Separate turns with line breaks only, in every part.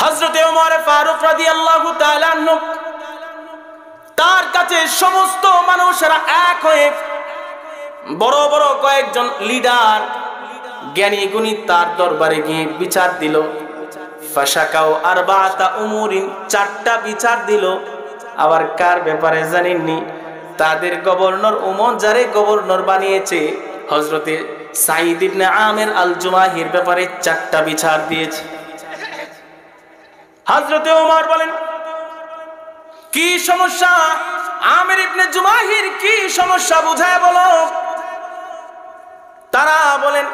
হযরতে ওমর ফারুক রাদিয়াল্লাহু তাআলা আনহু তার কাছে সমস্ত মানুষেরা এক হয়ে বড় বড় কয়েকজন লিডার জ্ঞানী গুণী তার দরবারে গিয়ে বিচার দিল। ফাশাকাও আরবাতা উমুরিন, চারটা বিচার দিল। আবার কার ব্যাপারে জানেননি? তাদের গভর্নর ওমর যারে গভর্নর বানিয়েছে হযরতে সাঈদ ইবনে আমির আল জুমাহির ব্যাপারে চারটা বিচার দিয়েছে। হযরতে ওমর বলেন, কি সমস্যা? আমির ইবনে জুমাহির কি সমস্যা বুঝায় বলো। তারা বলেন,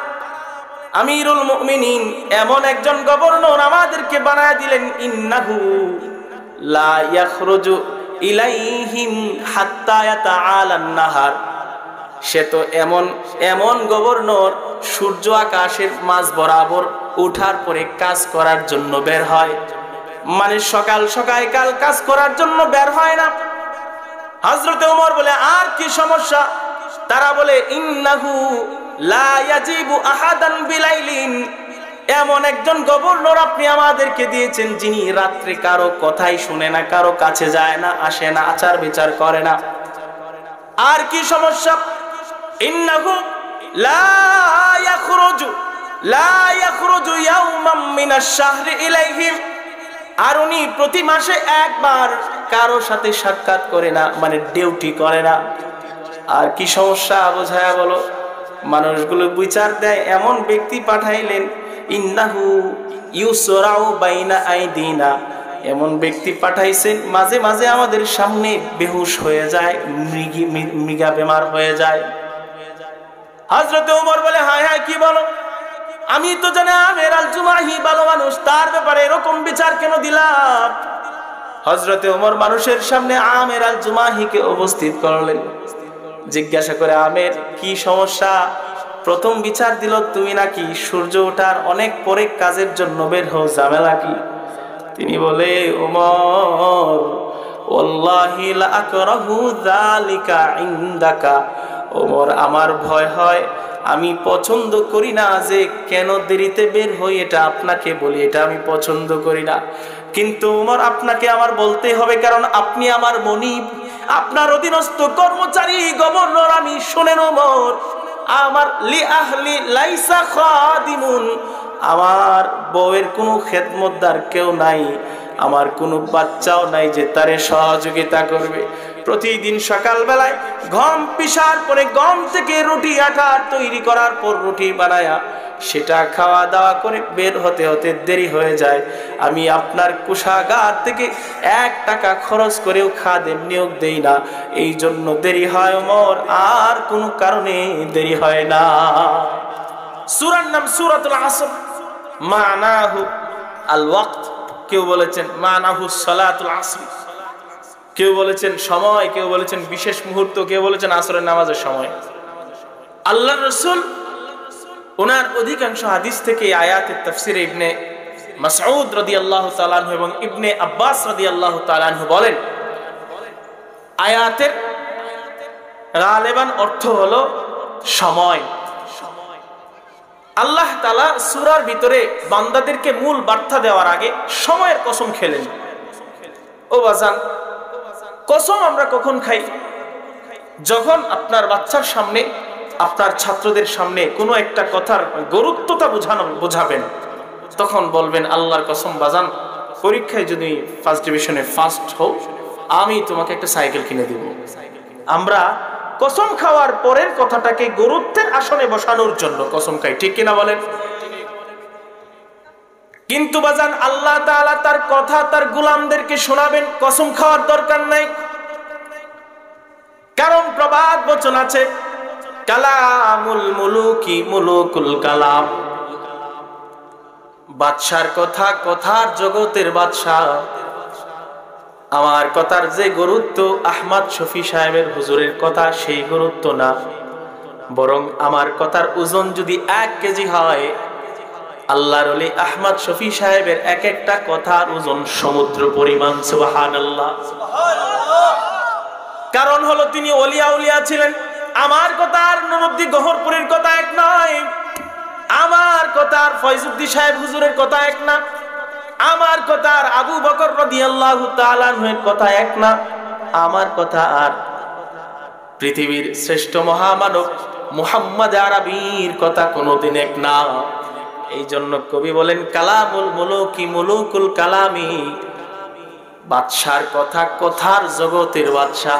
আমিরুল মুমিনিন এমন একজন গভর্নর আমাদেরকে বানায় দিলেন, ইন্নাহু লা ইয়াখরুজু ইলাইহিম হাত্তা ইয়াতাআলান নাহার। সে তো এমন গভর্নর সূর্য আকাশের মাঝ বরাবর ওঠার পরে কাজ করার জন্য বের হয়, মানে সকাল সকাল কাজ করার জন্য বের হয় না। হযরতে ওমর বলে, আর কি সমস্যা? তারা বলে, ইন্নাহু লা ইয়াজিবু আহাদান বিলাইলিন, এমন একজন গভর্নর আপনি আমাদেরকে দিয়েছেন যিনি রাত্রে কারো কথাই শুনে না, কারো কাছে যায় না, আসে না, আচার বিচার করে না। আর কি সমস্যা? ইন্নাহু লা ইয়াখরুজু ইয়াওমান মিনাশ শাহরি ইলাইহিম, আর উনি প্রতি মাসে একবার কারো সাথে সাক্ষাৎ করে না, মানে ডিউটি করে না। আর কি সমস্যা বোঝায়া বলো। মানুষগুলো বিচার দেয়, এমন ব্যক্তি পাঠাইলেন, ইন্নাহু ইউসরাউ বাইনা আইদিনা, এমন ব্যক্তি পাঠাইছেন মাঝে মাঝে আমাদের সামনে বেহুশ হয়ে যায়, মৃগা বেমার হয়ে যায়। হযরতে ওমর বলে, হায় হায়, কি বলো? আমি তো জানি আমির আল জুমাহি ভালো মানুষ, তার ব্যাপারে এরকম বিচার কেন দিলাম? হযরতে ওমর মানুষের সামনে আমির আল জুমাহিকে উপস্থিত করলেন। জিজ্ঞাসা করে, আমির কি সমস্যা? প্রথম বিচার দিল তুমি নাকি সূর্য ওঠার অনেক পরে কাজের জন্য বের হও, ঝামেলা কি? তিনি বলে, ওমর ওয়াল্লাহি লা আকরাহু যালিকা ইনদাকা। ওমর, আমার ভয় হয়, আমি পছন্দ করি না যে কেন দেরিতে বের হই এটা আপনাকে বলি, এটা আমি পছন্দ করি না। কিন্তু ওমর আপনাকে আমার বলতে হবে, কারণ আপনি আমার মনিব, আপনার অধীনস্থ কর্মচারী গভর্নর আমি। শোনেন ওমর, আমার লি আহলি লাইসা খাদিমুন, আমার বউয়ের কোনো খেদমতদার কেউ নাই, আমার কোনো বাচ্চাও নাই যে তারে সহযোগিতা করবে। প্রতিদিন সকালবেলায় গম পিষার পরে গম থেকে রুটি আটা তৈরি করার পর রুটি বানায়া সেটা খাওয়া দাওয়া করে বের হতে হতে দেরি হয়ে যায়। আমি আপনার কোষাগার থেকে 1 টাকা খরচ করেও খাদেম নিয়োগ দেই না, এই জন্য দেরি হয় ওমর, আর কোনো কারণে দেরি হয় না। সূরার নাম সূরাতুল আসর, মানাহু আল ওয়াক্ত, কেউ বলেছেন মানাহু সালাতুল আসর, কেউ বলেছেন সময়, কেউ বলেছেন বিশেষ মুহূর্ত, কেউ বলেছেন আসরের নামাজের সময়। আল্লাহর রাসূল ওনার অধিকাংশ হাদিস থেকে আয়াতের তাফসীরে ইবনে মাসউদ রাদিয়াল্লাহু তাআলা আনহু এবং ইবনে আব্বাস রাদিয়াল্লাহু তাআলা আনহু বলেন, আয়াতের গালিবান অর্থ হলো সময়। আল্লাহ তাআলা সূরার ভিতরে বান্দাদেরকে মূল বার্তা দেওয়ার আগে সময়ের কসম খেলেন। ও বাজান, কসম আমরা কখন খাই? যখন আপনার বাচ্চার সামনে, আপনার ছাত্রদের সামনে কোনো একটা কথার গুরুত্বটা বোঝাবেন, তখন বলবেন, আল্লাহর কসম বাজান, পরীক্ষায় যদি ফার্স্ট ডিভিশনে ফার্স্ট হও, আমি তোমাকে একটা সাইকেল কিনে দিব। আমরা কসম খাওয়ার পরের কথাটাকে গুরুত্বের আসনে বসানোর জন্য কসম খাই, ঠিক কিনা বলেন? কিন্তু বাজান, আল্লাহ তাআলা তার কথা তার গোলামদেরকে শোনাবেন, কসম খাওয়ার দরকার নাই। কারণ প্রবাদ বচন আছে, কালামুল মুলুকি মুলুকুল কালাম, বাদশার কথা কথার জগতের বাদশাহ। আমার কথার যে গুরুত্ব আহমদ শফি সাহেবের হুজুরের কথা সেই গুরুত্ব না, বরং আমার কথার ওজন যদি 1 কেজি হয়, আল্লাহর ওলি আহমদ শফি সাহেবের এক একটা কথার ওজন সমুদ্র পরিমাণ। সুবহানাল্লাহ। কারণ হলো তিনি ওলিয়া উলিয়া ছিলেন। আমার কথা আর নুরুদ্দিন গহরপুরের কথা এক নয়, আমার কথা আর ফয়জুদ্দিন সাহেব হুজুরের কথা এক না। আমার কথা আর আবু বকর রাদিয়াল্লাহু তাআলা আনহুর কথা এক না, আমার কথা আর পৃথিবীর শ্রেষ্ঠ মহামানব মুহাম্মদ আরবীর কথা কোনোদিন এক না। এই জন্য কবি বলেন কালামুল মুলুকি মুলুকুল কালামি, বাদশার কথা কথার জগতের বাদশা।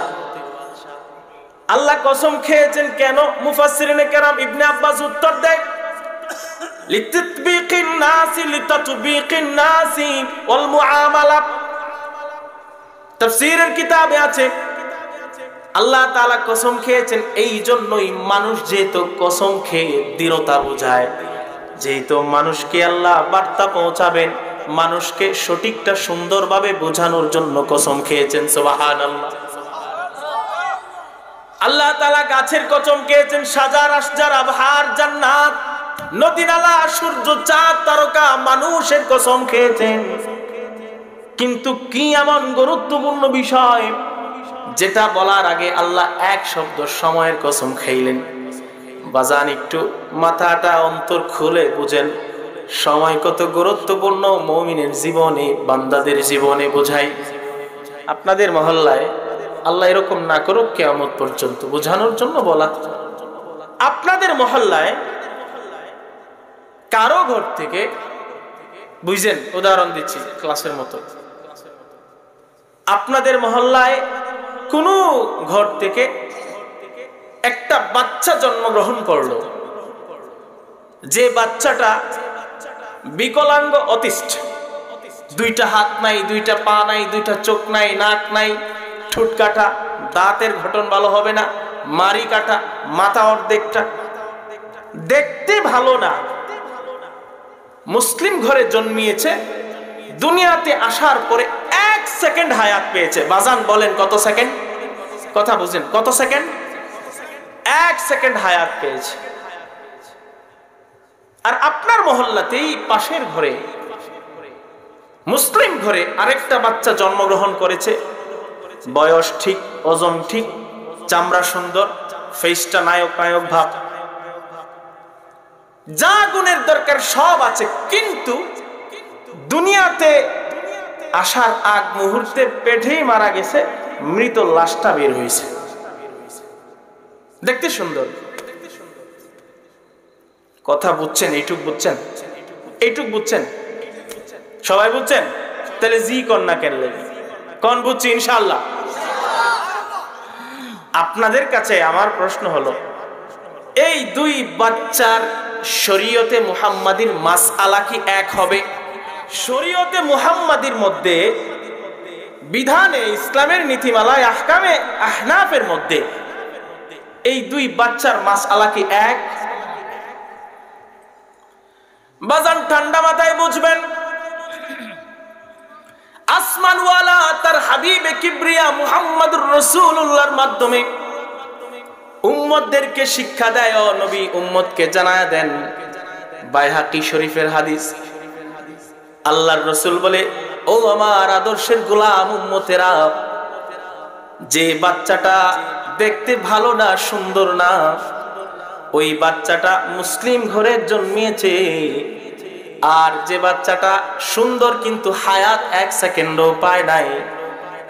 আল্লাহ কসম খেয়েছেন কেন? মুফাসসিরিনে কেরাম ইবনে আব্বাস উত্তর দেয় লিতাতবিকিন নাসি লিতাতবিকিন নাসি ওয়াল মুআমালা। তাফসীরের কিতাবে আছে আল্লাহ তাআলা কসম খেয়েছেন এই জন্যই মানুষ যেহেতু কসম খেয়ে দৃঢ়তা বোঝায়, যেহেতু মানুষকে আল্লাহ বার্তা পৌঁছাবেন, মানুষকে সঠিকটা সুন্দরভাবে বোঝানোর জন্য কসম খেয়েছেন। সুবহানাল্লাহ। আল্লাহ তাআলা গাছের কসম খেয়েছেন, সাজার আশজার আবহার জান্নাত, নদী নালা সূর্য চাঁদ তারকা মানুষের কসম খেয়েছেন। কিন্তু কি এমন গুরুত্বপূর্ণ বিষয় যেটা বলার আগে আল্লাহ এক শব্দ সময়ের কসম খাইলেন? বাজান একটু মাথাটা অন্তর খুলে বুঝেন, সময় কত গুরুত্বপূর্ণ মুমিনের জীবনে, বান্দাদের জীবনে বোঝাই। আপনাদের মহল্লায় আল্লাহ এরকম না করুক কিয়ামত পর্যন্ত, বোঝানোর জন্য বলা। আপনাদের মহল্লায় কারো ঘর থেকে, বুঝছেন, উদাহরণ দিচ্ছি ক্লাসের মতো, আপনাদের মহল্লায় কোন ঘর থেকে একটা বাচ্চা জন্মগ্রহণ করলো, যে বাচ্চাটা বিকলাঙ্গ, অতিষ্ঠ, দুইটা হাত নাই, দুইটা পা নাই, দুইটা চোখ নাই, নাক নাই, ঠোঁট কাটা, দাঁতের গঠন ভালো হবে না, মারি কাটা, মাথা অর্ধেকটা, দেখতে ভালো না, মুসলিম ঘরে জন্মিয়েছে, দুনিয়াতে আসার পরে 1 সেকেন্ড হায়াত পেয়েছে। বাজান বলেন কত সেকেন্ড? কথা বুঝেন, কত সেকেন্ড? 1 সেকেন্ড হায়াত পেয়েছে। আর আপনার মহল্লাতেই পাশের ঘরে, মুসলিম ঘরে আরেকটা বাচ্চা জন্মগ্রহণ করেছে, বয়স ঠিক, ওজন ঠিক, চামড়া সুন্দর, ফেসটা নায়ক নায়ক ভাব, যা গুণের দরকার সব আছে, কিন্তু দুনিয়াতে আসার আগ মুহূর্তে পেটেই মারা গেছে, মৃত লাশটা বের হয়েছে। দেখতে সুন্দর, কথা বুঝছেন? এইটুক বুঝছেন? এইটুক বুঝছেন? সবাই বুঝছেন? তাহলে জি কন না কেন? কোন বুঝছি? ইনশাআল্লাহ। আপনাদের কাছে আমার প্রশ্ন হলো, এই দুই বাচ্চার শরীয়তে মুহাম্মাদির মাসআলা কি এক হবে? শরীয়তে মুহাম্মাদির মধ্যে, বিধানে, ইসলামের নীতিমালায়, আহকামে আহনাফের মধ্যে এই দুই বাচ্চার মাসআলা কি এক? বাজান ঠান্ডা মাথায় বুঝবেন, আসমানওয়ালা তার হাবিবে কিবরিয়া মুহাম্মদুর রাসূলুল্লাহর মাধ্যমে উম্মতদেরকে শিক্ষা দেয়, ও নবী উম্মতকে জানায় দেন। বাইহাকি শরীফের হাদিস, আল্লাহর রাসূল বলে, ও আমার আদর্শের গোলাম উম্মতেরা, যে বাচ্চাটা দেখতে ভালো না, সুন্দর না, ওই বাচ্চাটা মুসলিম ঘরে জন্মিয়েছে। আর যে বাচ্চাটা সুন্দর কিন্তু হায়াত 1 সেকেন্ডও পায় নাই,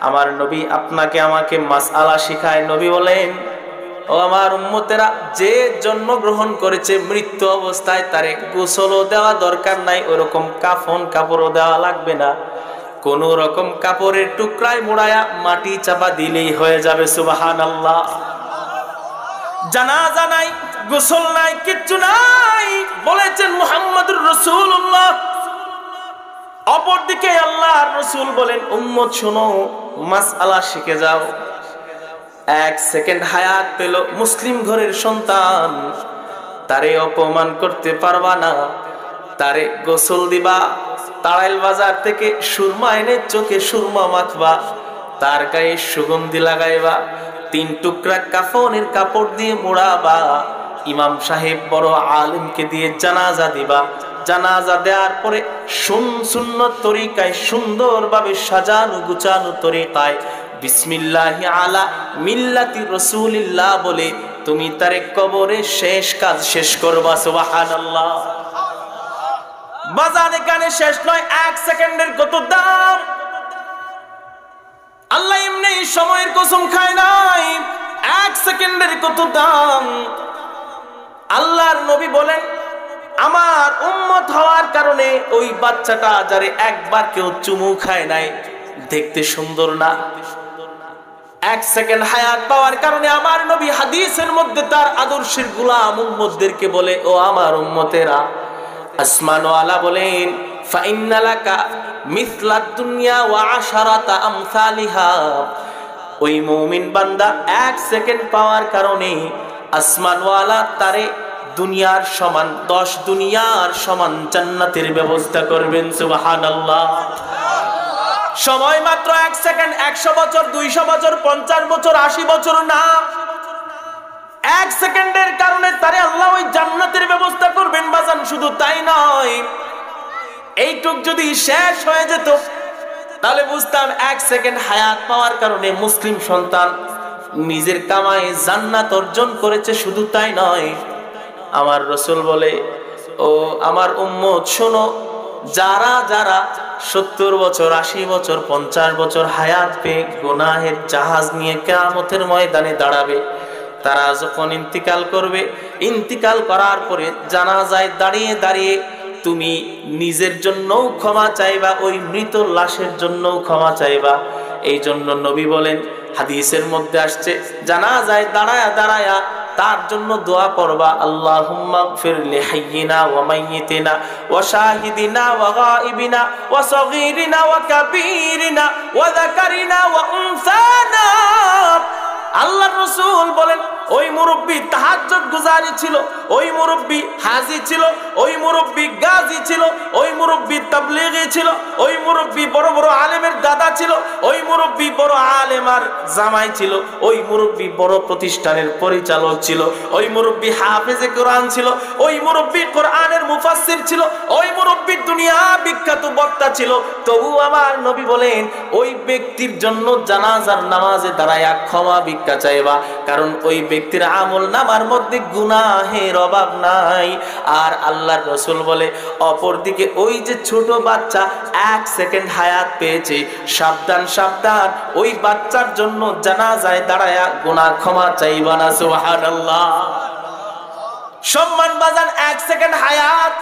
আমার নবী আপনাকে আমাকে মাসআলা শিখায়। নবী বলেন, ও আমার উম্মতেরা, যে জন্মগ্রহণ করেছে মৃত্যু অবস্থায়, তারে গোসলও দেওয়া দরকার নাই, ওরকম কাফন কাপড়ও দেওয়া লাগবে না, কোন রকম কাপড়ের টুকরায় মোড়ায়া মাটি চাপা দিলেই হয়ে যাবে। সুবহানাল্লাহ। জানাজা নাই, গোসল নাই, কিচ্ছু নাই, বলেছেন মুহাম্মদুর রাসূলুল্লাহ। অপরদিকে আল্লাহর রাসূল বলেন, উম্মত শোনো, মাসআলা শিখে যাও। 1 সেকেন্ড হায়াত পেল মুসলিম ঘরের সন্তান, তারে অপমান করতে পারবা না, তারে গোসল দিবা, তাড়াইল বাজার থেকে সুরমা এনে চোখে সুরমা মাখবা, তার গায়ে সুগন্ধি লাগাইবা, 3 টুকরা কাফনের কাপড় দিয়ে মোড়াবা, ইমাম সাহেব বড় আলেমকে দিয়ে জানাজা দিবা, জানাজা দেওয়ার পরে সুন্নত তরিকায়, সুন্দরভাবে সাজানো গুছানো তরিকায় বিসমিল্লাহি আলা মিল্লাতি রাসূলিল্লাহ বলে তুমি তারে কবরে শেষ কাজ শেষ করবা। সুবহানাল্লাহ। বাজার এখানে শেষ নয়, 1 সেকেন্ডের কত দাম। আল্লাহ এমনি সময়ের কসম খায় নাই, 1 সেকেন্ডের কত দাম। আল্লাহর নবী বলেন, আমার উম্মত হওয়ার কারণে ওই বাচ্চাটা যারে একবার কেউ চুমু খায় নাই, দেখতে সুন্দর না, 1 সেকেন্ড হায়াত পাওয়ার কারণে আমার নবী হাদিসের মধ্যে তার আদর্শের গোলাম উম্মতদেরকে বলে, ও আমার উম্মতেরা, আসমানওয়ালা বলেন, ফাইন্না লাকা মিসলাদ দুনিয়া ওয়া আশারাতা আমসালিহা। ওই মুমিন বান্দা 1 সেকেন্ড পাওয়ার কারণে আসমানওয়ালা তারে দুনিয়ার সমান 10 দুনিয়ার সমান জান্নাতের ব্যবস্থা করবেন। সুবহানাল্লাহ। সময় মাত্র 1 সেকেন্ড, 100 বছর, 200 বছর, 50 বছর, 80 বছর না, 1 সেকেন্ডের কারণে তারে আল্লাহ ওই জান্নাতের ব্যবস্থা করবেন বাজান। শুধু তাই নয়, এইটুক যদি শেষ হয়ে যেত তাহলে বুঝতাম 1 সেকেন্ড হায়াত পাওয়ার কারণে মুসলিম সন্তান নিজের কামায়ে জান্নাত অর্জন করেছে। শুধু তাই নয়, আমার রাসূল বলে, ও আমার উম্মত শোনো, যারা যারা 70 বছর, 80 বছর, 50 বছর হায়াত পেয়ে গুনাহের জাহাজ নিয়ে কিয়ামতের ময়দানে দাঁড়াবে, তারা যখন ইন্তিকাল করবে, ইন্তিকাল করার পরে জানাজায় দাঁড়িয়ে দাঁড়িয়ে তুমি নিজের জন্যও ক্ষমা চাইবা, ওই মৃত লাশের জন্যও ক্ষমা চাইবা। এই জন্য নবী বলেন, হাদিসের মধ্যে আসছে, জানাজায় দাঁড়ায়া দাঁড়ায়া তার জন্য দোয়া করবা, আল্লাহুম্মা গফির লিহাইয়িনা ওয়া মাইয়িতিনা ওয়া শাহিদিনা ওয়া গায়িবিনা ওয়া সগীরিনা ওয়া কাবীরিনা ওয়া যাকারিনা ওয়া উনসানা। আল্লাহর রাসূল বলেন, ওই মুরব্বি তাহাজ্জুদ গুজারি ছিল, ওই মুরব্বি হাজি ছিল, ওই মুরব্বি গাজী ছিল, ওই মুরব্বি তাবলীগী ছিল, ওই মুরব্বি বড় বড় আলেমের দাদা ছিল, ওই মুরব্বি বড় আলেমার জামাই ছিল, ওই মুরব্বি বড় প্রতিষ্ঠানের পরিচালক ছিল, ওই মুরব্বি হাফেজে কোরআন ছিল, ওই মুরব্বি কোরআনের মুফাসসির ছিল, ওই মুরব্বি দুনিয়া বিখ্যাত বক্তা ছিল। তবু আমার নবী বলেন, ওই ব্যক্তির জন্য জানাজার নামাজে দাঁড়ায়া ক্ষমা ভিক্ষা চাইবা, কারণ ওই ব্যক্তির আমল নামার মধ্যে গুনাহের অভাব নাই। আর আল্লাহর রাসূল বলে, অপরদিকে ওই যে ছোট বাচ্চা 1 সেকেন্ড হায়াত পেয়েছে, সাবধান সাবধান, ওই বাচ্চার জন্য জানাজায় দাঁড়ায়া গুনাহ ক্ষমা চাইবা না। সুবহানাল্লাহ। সম্মান বাজান 1 সেকেন্ড হায়াত।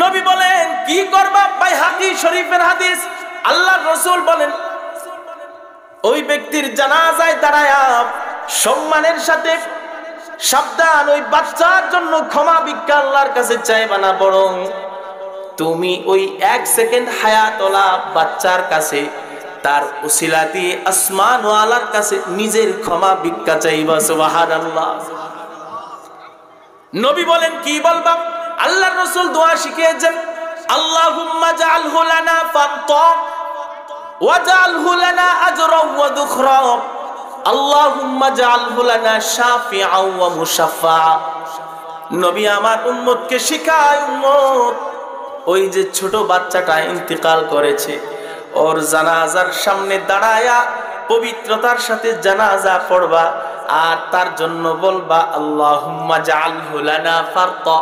নবী বলেন, কি করবা? বাইহাকি শরীফের হাদিস, আল্লাহর রাসূল বলেন, ওই ব্যক্তির জানাজায় দাঁড়ায়া সম্মানের সাথে সাবধান, ওই বাচ্চার জন্য ক্ষমা ভিক্ষা আল্লাহর কাছে চাইবা না, বরং তুমি ওই 1 সেকেন্ড হায়াতওয়ালা বাচ্চার কাছে, তার উসিলা দিয়ে আসমানওয়ালার কাছে নিজের ক্ষমা ভিক্ষা চাইবা। সুবহানাল্লাহ। নবী বলেন, কি বলবা? আল্লাহর রাসূল দোয়া শিখিয়েছেন, আল্লাহুম্মা জাআলহু লানা ফারতা ওয়াজআলহু লানা আজরা ওয়া দুখরা, আল্লাহুম্মা জাআলহু লানা শাফিআ ওয়া মুশাফফা। নবী আমার উম্মতকে শিখায়, উম্মত, ওই যে ছোট বাচ্চাটা ইন্তিকাল করেছে, ওর জানাজার সামনে দাঁড়ায়া পবিত্রতার সাথে জানাজা পড়বা, আর তার জন্য বলবা, আল্লাহুম্মা জাআলহু লানা ফারতা,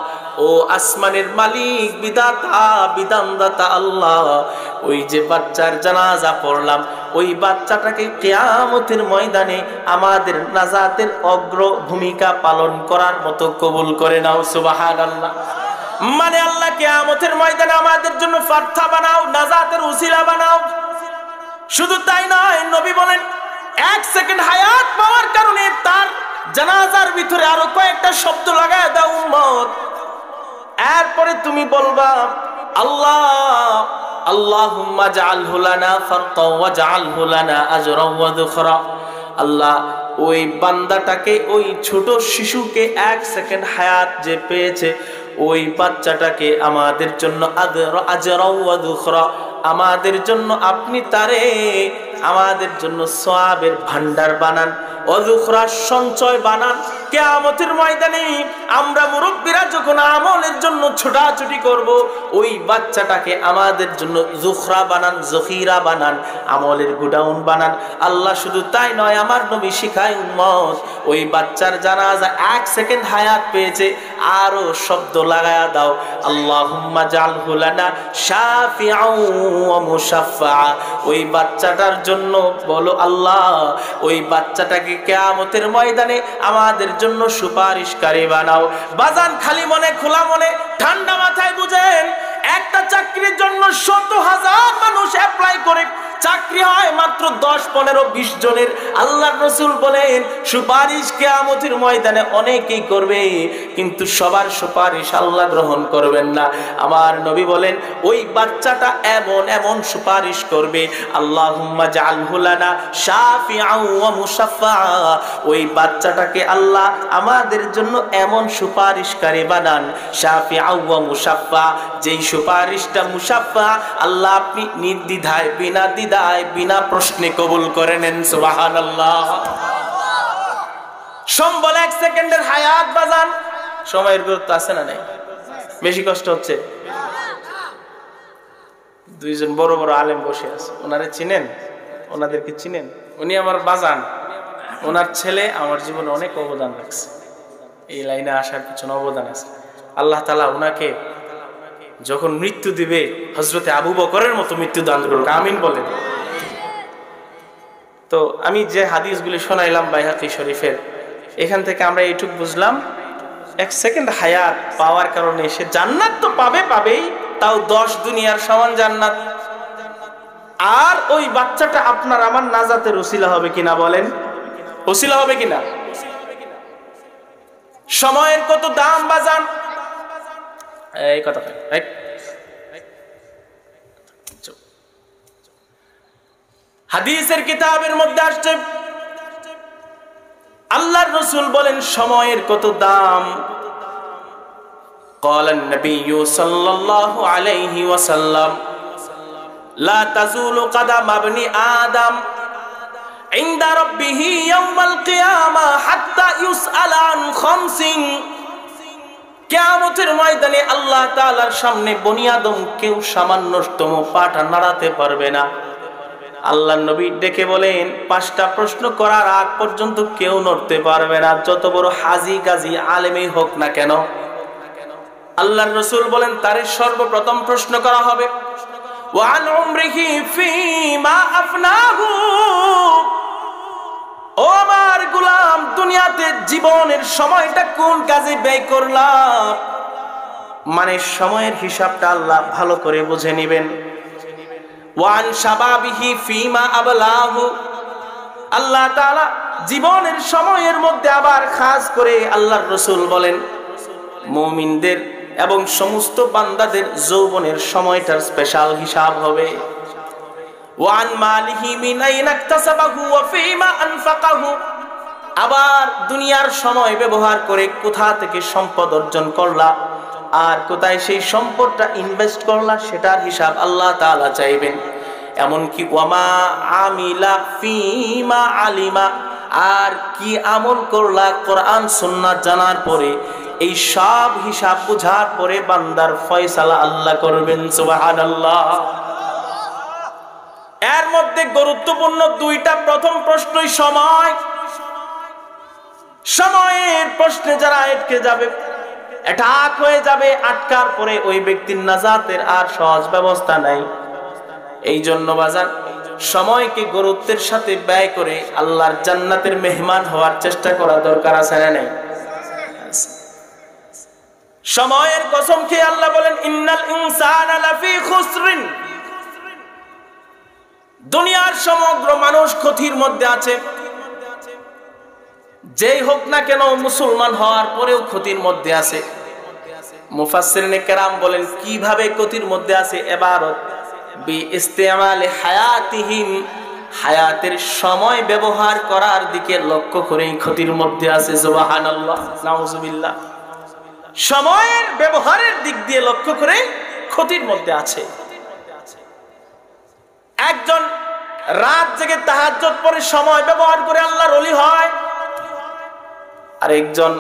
ও আসমানের মালিক, বিধাতা, বিধানদাতা আল্লাহ, ওই যে বাচ্চার জানাজা পড়লাম, ওই বাচ্চাটাকে কিয়ামতের ময়দানে আমাদের নাজাতের অগ্র ভূমিকা পালন করার মতো কবুল করে নাও। সুবহানাল্লাহ। মানে আল্লাহ কিয়ামতের ময়দানে আমাদের জন্য ফারতা বানাও, নাজাতের উসিলা বানাও। শুধু তাই নয়, নবী বলেন, 1 সেকেন্ড হায়াত পাওয়ার কারণে তার জানাজার ভিতরে আরো কয়েকটা শব্দ লাগায় দাও উম্মত। এরপরে তুমি বলবা, আল্লাহ, আল্লাহুম্মা জাআলহু লানা ফারতা ওয়া জাআলহু লানা আজরা ওয়া দুখরা। আল্লাহ, ওই বান্দাটাকে, ওই ছোট শিশুকে 1 সেকেন্ড হায়াত যে পেয়েছে, ওই বাচ্চাটাকে আমাদের জন্য আজরা ওয়া দুখরা, আমাদের জন্য আপনি তারে আমাদের জন্য সওয়াবের ভান্ডার বানান, অযুখরা সঞ্চয় বানান। কিয়ামতের ময়দানে আমরা মুরব্বীরা যখন আমলের জন্য ছোটাছুটি করব, ওই বাচ্চাটাকে আমাদের জন্য যুখরা বানান, যখিরা বানান, আমলের গোডাউন বানান। আল্লাহ শুধু তাই নয়, আমার নবী শিখায় উম্মত, ওই বাচ্চার জানাজা 1 সেকেন্ড হায়াত পেয়েছে, আরো শব্দ লাগায়া দাও, আল্লাহুম্মা জাআলহু লানা শাফিআন ওয়া মুশাফফা। ওই বাচ্চাটার জন্য বলো আল্লাহ, ওই বাচ্চাটাকে কিয়ামতের ময়দানে আমাদের জন্য সুপারিশকারী বানাও। বাজান, খালি মনে, খোলা মনে, ঠান্ডা মাথায় বুঝেন, একটা চাকরির জন্য 100,000 মানুষ অ্যাপ্লাই করে, চাকরি হয় মাত্র 10, 15, 20 জনের। আল্লাহর রাসূল বলেন সুপারিশ কিয়ামতের ময়দানে অনেকেই করবে, কিন্তু সবার সুপারিশ আল্লাহ গ্রহণ করবেন না। আমার নবী বলেন ওই বাচ্চাটা এমন এমন সুপারিশ করবে, আল্লাহুম্মা জাআলহু লানা শাফিআন ওয়া মুশাফফা। ওই বাচ্চাটাকে আল্লাহ আমাদের জন্য এমন সুপারিশকারী বানান, শাফিআন ওয়া মুশাফফা, যেই সুপারিশটা মুশাফফা আল্লাহ আপনি নির্দ্বিধায়, বিনা দ্বিধায়, বিনা প্রশ্নে কবুল করে নেন। সুবহানাল্লাহ। সম্বল 1 সেকেন্ডের হায়াত বাজান, সময়ের গুরুত্ব আছে না নাই? বেশি কষ্ট হচ্ছে? দুইজন বড় বড় আলেম বসে আছে, ওনারে চিনেন? ওনাদেরকে চিনেন? উনি আমার বাজান, ওনার ছেলে আমার জীবনে অনেক অবদান রাখছে, এই লাইনে আসার পিছনে অবদান আছে। আল্লাহ তাআলা ওনাকে যখন মৃত্যু দিবে হযরতে আবু বকরের মতো মৃত্যু দান করুক, আমিন বলেন। তো আমি যে হাদিসগুলি শোনাইলাম বাইহাকি শরীফের, এখান থেকে আমরা এইটুক বুঝলাম, 1 সেকেন্ড হায়াত পাওয়ার কারণে সে জান্নাত তো পাবেই, তাও 10 দুনিয়ার সমান জান্নাত। আর ওই বাচ্চাটা আপনার আমার নাজাতের ওসিলা হবে কিনা বলেন? ওসিলা হবে কিনা? সময়ের কত দাম বাজান, এই কথা হাদিসের কিতাবের মধ্যে আসছে, আল্লাহর রাসূল বলেন সময়ের কত দাম। قال النبي صلى الله عليه وسلم لا تزول قدم ابن آدم عند ربه يوم القيامة حتى يسأل عن 5। কিয়ামতের ময়দানে আল্লাহ তাআলার সামনে বনি আদম কেউ সামান্যতম পাটা নাড়াতে পারবে না। আল্লাহর নবী ডেকে বলেন 5টা প্রশ্ন করার আগ পর্যন্ত কেউ নড়তে পারবে না, যত বড় হাজি গাজী আলেমই হোক না কেন। আল্লাহর রাসূল বলেন তারে সর্বপ্রথম প্রশ্ন করা হবে, ওয়া আন উমরিহি ফীমা আফনাহু। ও আমার গোলাম, দুনিয়াতে জীবনের সময়টা কোন কাজে ব্যয় করলাম? মানে সময়ের হিসাবটা আল্লাহ ভালো করে বুঝে নেবেন। ওয়ান শাবাবিহি ফীমা আবলাহু। আল্লাহ তাআলা জীবনের সময়ের মধ্যে আবার খাস করে আল্লাহর রাসূল বলেন মুমিনদের এবং সমস্ত বান্দাদের যৌবনের সময়টার স্পেশাল হিসাব হবে। ওয়ান মালিহি মিন আইনা ইকতাসাবাহু ওয়া ফীমা আনফাকাহু। আবার দুনিয়ার সময় ব্যবহার করে কোথা থেকে সম্পদ অর্জন করলা আর কোথায় সেই সম্পদটা ইনভেস্ট করলা, সেটার হিসাব আল্লাহ তাআলা চাইবেন। এমনকি ওয়ামা আমিলা ফীমা আলিমা, আর কি আমল করলা কোরআন সুন্নাহ জানার পরে, এই সব হিসাব বুঝার পরে বান্দার ফয়সালা আল্লাহ করবেন। সুবহানাল্লাহ। এর মধ্যে গুরুত্বপূর্ণ 2টা। প্রথম প্রশ্নই সময়। সময়ের প্রশ্নে যারা আটকে যাবে, অ্যাটাক হয়ে যাবে, আটকার পরে ওই ব্যক্তির নাজাতের আর সহজ ব্যবস্থা নাই। এই জন্য বাজার সময়কে গুরুত্বের সাথে ব্যয় করে আল্লাহর জান্নাতের মেহমান হওয়ার চেষ্টা করা দরকার আছে না নাই? সময়ের কসম খেয়ে আল্লাহ বলেন ইন্নাল ইনসানা লাফি খুসরিন। দুনিয়ার সমগ্র মানুষ ক্ষতির মধ্যে আছে। যেই হোক না কেন মুসলমান হওয়ার পরেও ক্ষতির মধ্যে আছে। মুফাসসিরিনে কেরাম বলেন কিভাবে ক্ষতির মধ্যে আছে? ইবারত বি ইস্তেমালি হায়াতিহিম, হায়াতের সময় ব্যবহার করার দিকে লক্ষ্য করেই ক্ষতির মধ্যে আছে। সুবহানাল্লাহ, নাউজুবিল্লাহ। সময়ের ব্যবহারের দিক দিয়ে লক্ষ্য করে ক্ষতির মধ্যে আছে। একজন রাত জেগে তাহাজ্জুদ পড়ে সময় ব্যবহার করে আল্লাহর ওলি হয়, আরেকজন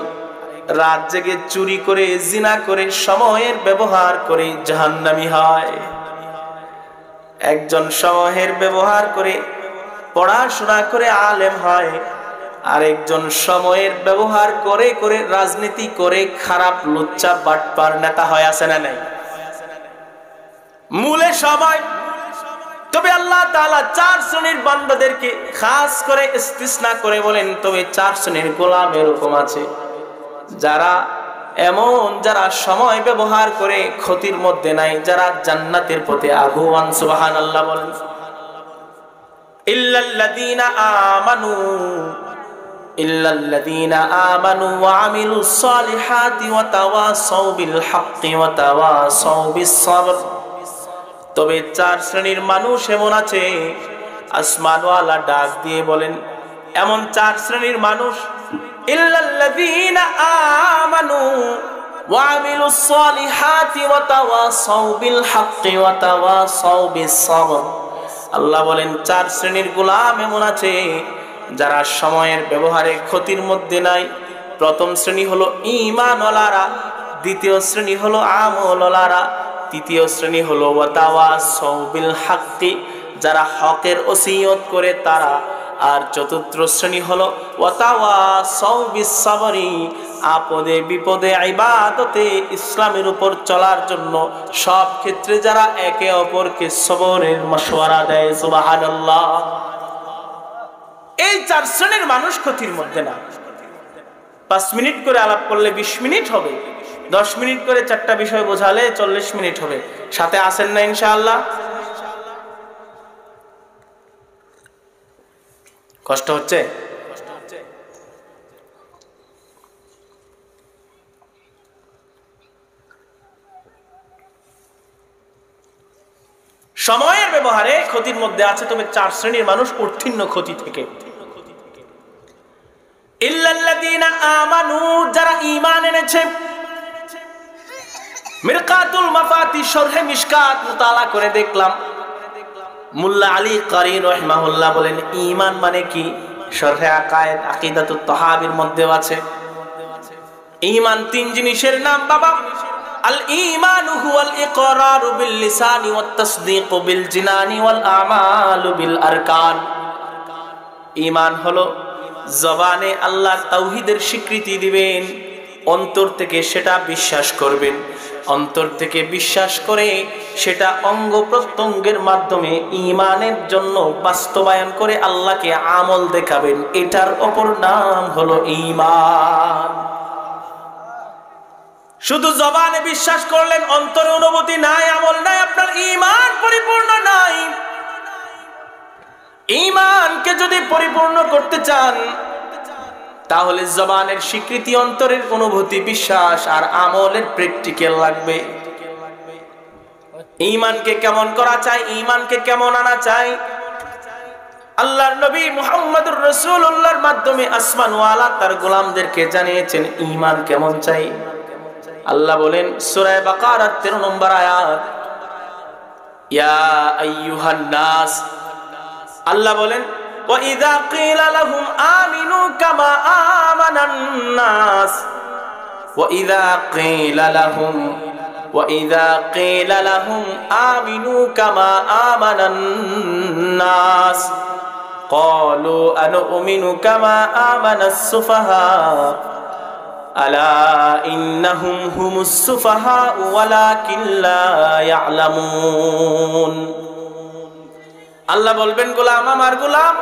রাত জেগে চুরি করে, জিনা করে, সময়ের ব্যবহার করে জাহান্নামী হয়। একজন সময়ের ব্যবহার করে পড়াশোনা করে আলেম হয়, আরেকজন সময়ের ব্যবহার করে করে রাজনীতি করে খারাপ লুচ্চা বাটপার নেতা হয়। আছে না নাই? মূলে সবাই। তবে আল্লাহ তাআলা 4 শ্রেণীর বান্দাদেরকে খাস করে ইস্তিসনা করে বলেন, তবে 4 শ্রেণীর গোলাম এরকম আছে যারা এমন, যারা সময় ব্যবহার করে ক্ষতির মধ্যে নাই, যারা জান্নাতের পথে আগুয়ান। সুবহানাল্লাহ বলেন। ইল্লাল্লাযীনা আমানু ওয়া আমিলুস সালিহাতি ওয়া তাওয়াসাউ বিল হাক্কি ওয়া তাওয়াসাউ বিস সাবর। তবে 4 শ্রেণীর মানুষ এমন আছে, আসমানওয়ালা ডাক দিয়ে বলেন, এমন 4 শ্রেণীর মানুষ, ইল্লাল্লাযীনা আমানু ওয়া আমিলুস সালিহাতি ওয়া তাওয়াসাউ বিল হাক্কি ওয়া তাওয়াসাউ বিস সাবর। আল্লাহ বলেন 4 শ্রেণীর গোলাম এমন আছে যারা সময়ের ব্যবহারে ক্ষতির মধ্যে নাই। প্রথম শ্রেণী হলো ঈমানওয়ালারা, দ্বিতীয় শ্রেণী হলো আমলওয়ালারা, তৃতীয় শ্রেণী হলো ওয়া তাওয়াসাউ বিল হাক্কি, যারা হকের ওসিয়ত করে তারা, আর চতুর্থ শ্রেণী হলো ওয়া তাওয়াসাউ বিস সাবরি, আপদে বিপদে ইবাদতে ইসলামের উপর চলার জন্য সব ক্ষেত্রে যারা একে অপরকে সবরের মাশওয়ারা দেয়। সুবহানাল্লাহ। এই 4 শ্রেণীর মানুষ ক্ষতির মধ্যে না। 5 মিনিট করে আলাপ করলে 20 মিনিট হবে, 10 মিনিট করে 4টা বিষয় বোঝালে 40 মিনিট হবে। সাথে আসেন না ইনশাআল্লাহ? কষ্ট হচ্ছে? সময়ের ব্যবহারে ক্ষতির মধ্যে আছে, তবে 4 শ্রেণীর মানুষ উত্তীর্ণ ক্ষতি থেকে। ইল্লাল্লাযীনা আমানু, যারা ঈমান এনেছে। মিরকাতুল মাফাতিহ শরহে মিশকাত মুতালা করে দেখলাম, মুল্লা আলী কারি রাহিমাহুল্লাহ বলেন ঈমান মানে কি? শরহে আকায়েদ আকিদাতুত তাহাবীর মধ্যে আছে ঈমান 3 জিনিসের নাম বাবা। আল ঈমানু হুয়াল ইকরারু বিল লিসানি ওয়াত তাসদীকু বিল জিনানি ওয়াল আমালু বিল আরকান। ঈমান হলো জবানে আল্লাহর তাওহীদের স্বীকৃতি দিবেন, অন্তর থেকে সেটা বিশ্বাস করবেন, অন্তর থেকে বিশ্বাস করে সেটা অঙ্গ প্রত্যঙ্গের মাধ্যমে ঈমানের জন্য বাস্তবায়ন করে আল্লাহকে আমল দেখাবেন। এটার অপর নাম হলো ঈমান। শুধু জবানে বিশ্বাস করলেন, অন্তরে অনুভূতি নাই, আমল নাই, আপনার ঈমান পরিপূর্ণ নাই। ঈমানকে যদি পরিপূর্ণ করতে চান তাহলে জবানের স্বীকৃতি, অন্তরের অনুভূতি, বিশ্বাস আর আমলের প্র্যাকটিক্যাল লাগবে। ঈমানকে কেমন করা চাই, ঈমানকে কেমন আনা চাই, আল্লাহর নবী মুহাম্মদুর রাসূলুল্লাহর মাধ্যমে আসমানওয়ালা তার গোলামদেরকে জানিয়েছেন ঈমান কেমন চাই। আল্লাহ বলেন সূরা বাকারা 13 নম্বর আয়াত, ইয়া আইয়ুহান নাস, আল্লাহ বলেন وَإِذَا قِيلَ لَهُمْ آمِنُوا كَمَا آمَنَ النَّاسُ وَإِذَا قِيلَ لَهُمْ آمِنُوا كَمَا آمَنَ النَّاسُ قَالُوا أَنُؤْمِنُ كَمَا آمَنَ السُّفَهَاءُ أَلَا إِنَّهُمْ هُمُ السُّفَهَاءُ وَلَكِنْ لَا يَعْلَمُونَ। আল্লাহ বলবেন গোলাম, আমার গোলাম,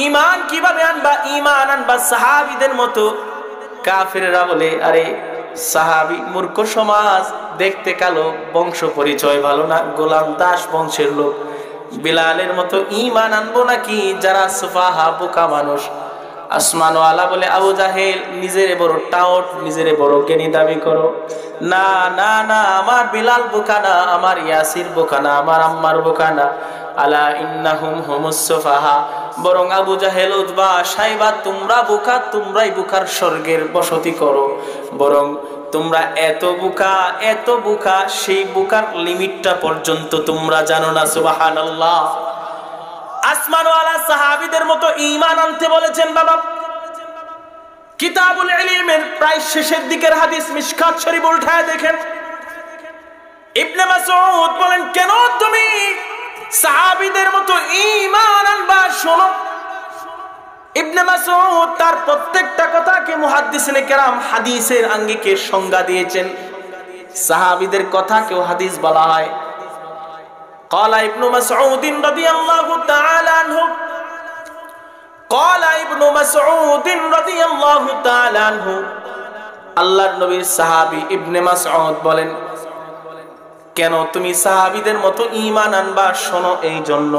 ঈমান কিভাবে আনবা? ঈমান আনবা সাহাবীদের মতো। কাফেররা বলে, আরে সাহাবী মূর্খ সমাজ, দেখতে কালো, বংশ পরিচয় ভালো না, গোলাম দাস বংশের লোক, বিলালের মতো ঈমান আনবো নাকি যারা সুফাহা, বোকা মানুষ? আসমানওয়ালা বলে, আবু জাহেল, নিজের বড় টাউট, নিজের বড় জ্ঞানী দাবি করো। না না না, আমার বিলাল বোকা না, আমার ইয়াসির বোকা না, আমার আম্মার বোকা না। আলা ইন্নাহুম হুমুস সুফাহা, বরং আবু জাহেল, উতবা, সাইবা, তোমরা বোকা, তোমরাই বোকার স্বর্গের বসতি করো। বরং তোমরা এত বোকা, সেই বোকার লিমিটটা পর্যন্ত তোমরা জানো না। সুবহানাল্লাহ। আসমানওয়ালা সাহাবীদের মতো ঈমান আনতে বলেছেন বাবা। কিতাবুল ইলমের প্রায় শেষের দিকের হাদিস, মিশকাত শরীফ উল্টায় দেখেন, ইবনে মাসউদ বলেন, কেন তুমি সাহাবীদের মতো ঈমান আনবা? শোনো, ইবনে মাসউদ তার প্রত্যেকটা কথাকে মুহাদ্দিসিনে কেরাম হাদিসের আঙ্গিকে সংজ্ঞা দিয়েছেন। সাহাবীদের কথাকেও হাদিস বলা হয়। ক্বালা ইবনু মাসউদ রাদিয়াল্লাহু তাআলা আনহু, ক্বালা ইবনু মাসউদ রাদিয়াল্লাহু তাআলা আনহু, আল্লাহর নবীর সাহাবী ইবনে মাসউদ বলেন, কেন তুমি সাহাবীদের মতো ঈমান আনবা? শোনো, এই জন্য,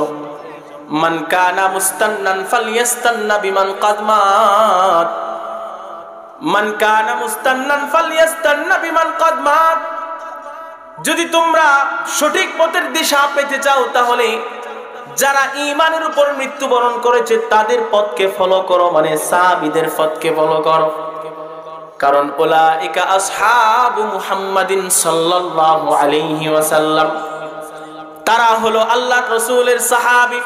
মান কানা মুস্তান্নান ফালইয়াস্তান্না বিমান ক্বাদ মাত, মান কানা মুস্তান্নান ফালইয়াস্তান্না বিমান ক্বাদ মাত। যদি তোমরা সঠিক পথের দিশা পেতে চাও, তাহলে যারা ঈমানের উপর মৃত্যুবরণ করেছে তাদের পথকে ফলো করো, মানে সাহাবীদের পথকে ফলো করো। কারণ উলাইকা আসহাবু মুহাম্মাদিন সাল্লাল্লাহু আলাইহি ওয়াসাল্লাম, তারা হলো আল্লাহর রাসূলের সাহাবী।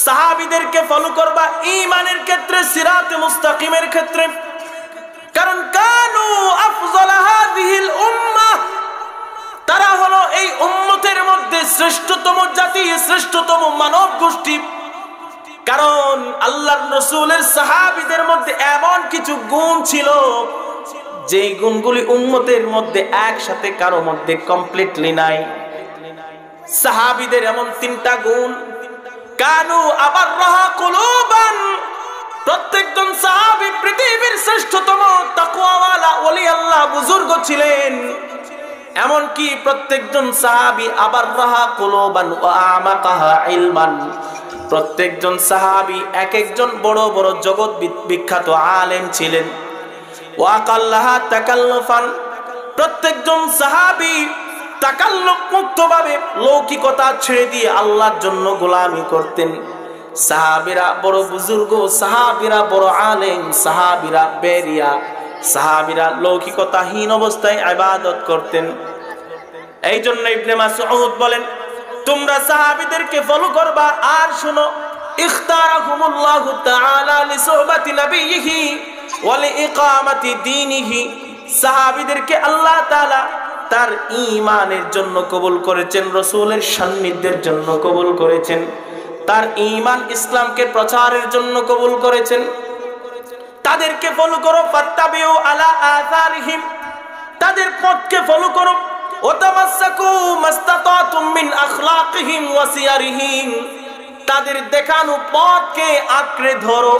সাহাবীদেরকে ফলো করবা ঈমানের ক্ষেত্রে, সিরাতে মুস্তাকিমের ক্ষেত্রে। কারণ কানু আফযাল হাযিহিল উম্মাহ, তারা হলো এই উম্মতের মধ্যে শ্রেষ্ঠতম জাতি, শ্রেষ্ঠতম মানব গোষ্ঠী। কারণ আল্লাহর রাসূলের সাহাবীদের মধ্যে এমন কিছু গুণ ছিল, যেই গুণগুলি উম্মতের মধ্যে একসাথে কারো মধ্যে কমপ্লিটলি নাই। সাহাবীদের এমন তিনটা গুণ, কানু আবাররাহা কুলুবান, প্রত্যেকজন সাহাবী পৃথিবীর শ্রেষ্ঠতম তাকওয়াওয়ালা ওলি আল্লাহ বুজুর্গ ছিলেন। এমনকি প্রত্যেকজন সাহাবী আবাররাহা কুলুবান ওয়া আমাকাহা ইলমান, প্রত্যেকজন সাহাবী এক একজন বড় বড় জগৎ বিখ্যাত আলেম ছিলেন। ওয়া আকাল্লাহা তাকাল্লুফান, প্রত্যেকজন সাহাবী তাকাল্লুফ মুক্তভাবে লৌকিকতা ছেড়ে দিয়ে আল্লাহর জন্য গোলামি করতেন। সাহাবীরা বড় বুজুর্গ, সাহাবীরা বড় আলেম, সাহাবীরা বেরিয়া, সাহাবীরা লৌকিকতাহীন অবস্থায় ইবাদত করতেন। এই জন্য ইবনে মাসউদ বলেন, তোমরা সাহাবীদেরকে ফলো করবা। আর শোনো, ইখতারাহুমুল্লাহু তাআলা লিসুহবাতি নবিয়িহি ওয়া লিইকামাতি দীনিহি, সাহাবীদেরকে আল্লাহ তাআলা তার ঈমানের জন্য কবুল করেছেন, রাসূলের সান্নিধ্যের জন্য কবুল করেছেন, তার ঈমান ইসলামকে প্রচারের জন্য কবুল করেছেন। তাদেরকে ফলো করো, ফাত্তাবিউ আলা আযারিহিম, তাদের পথকে ফলো করো। ওয়াতামাসসাকু মাস্তাতাতুম মিন আখলাকিহিম ওয়া সিয়ারিহিম, তাদের দেখানো পথকে আঁকড়ে ধরো।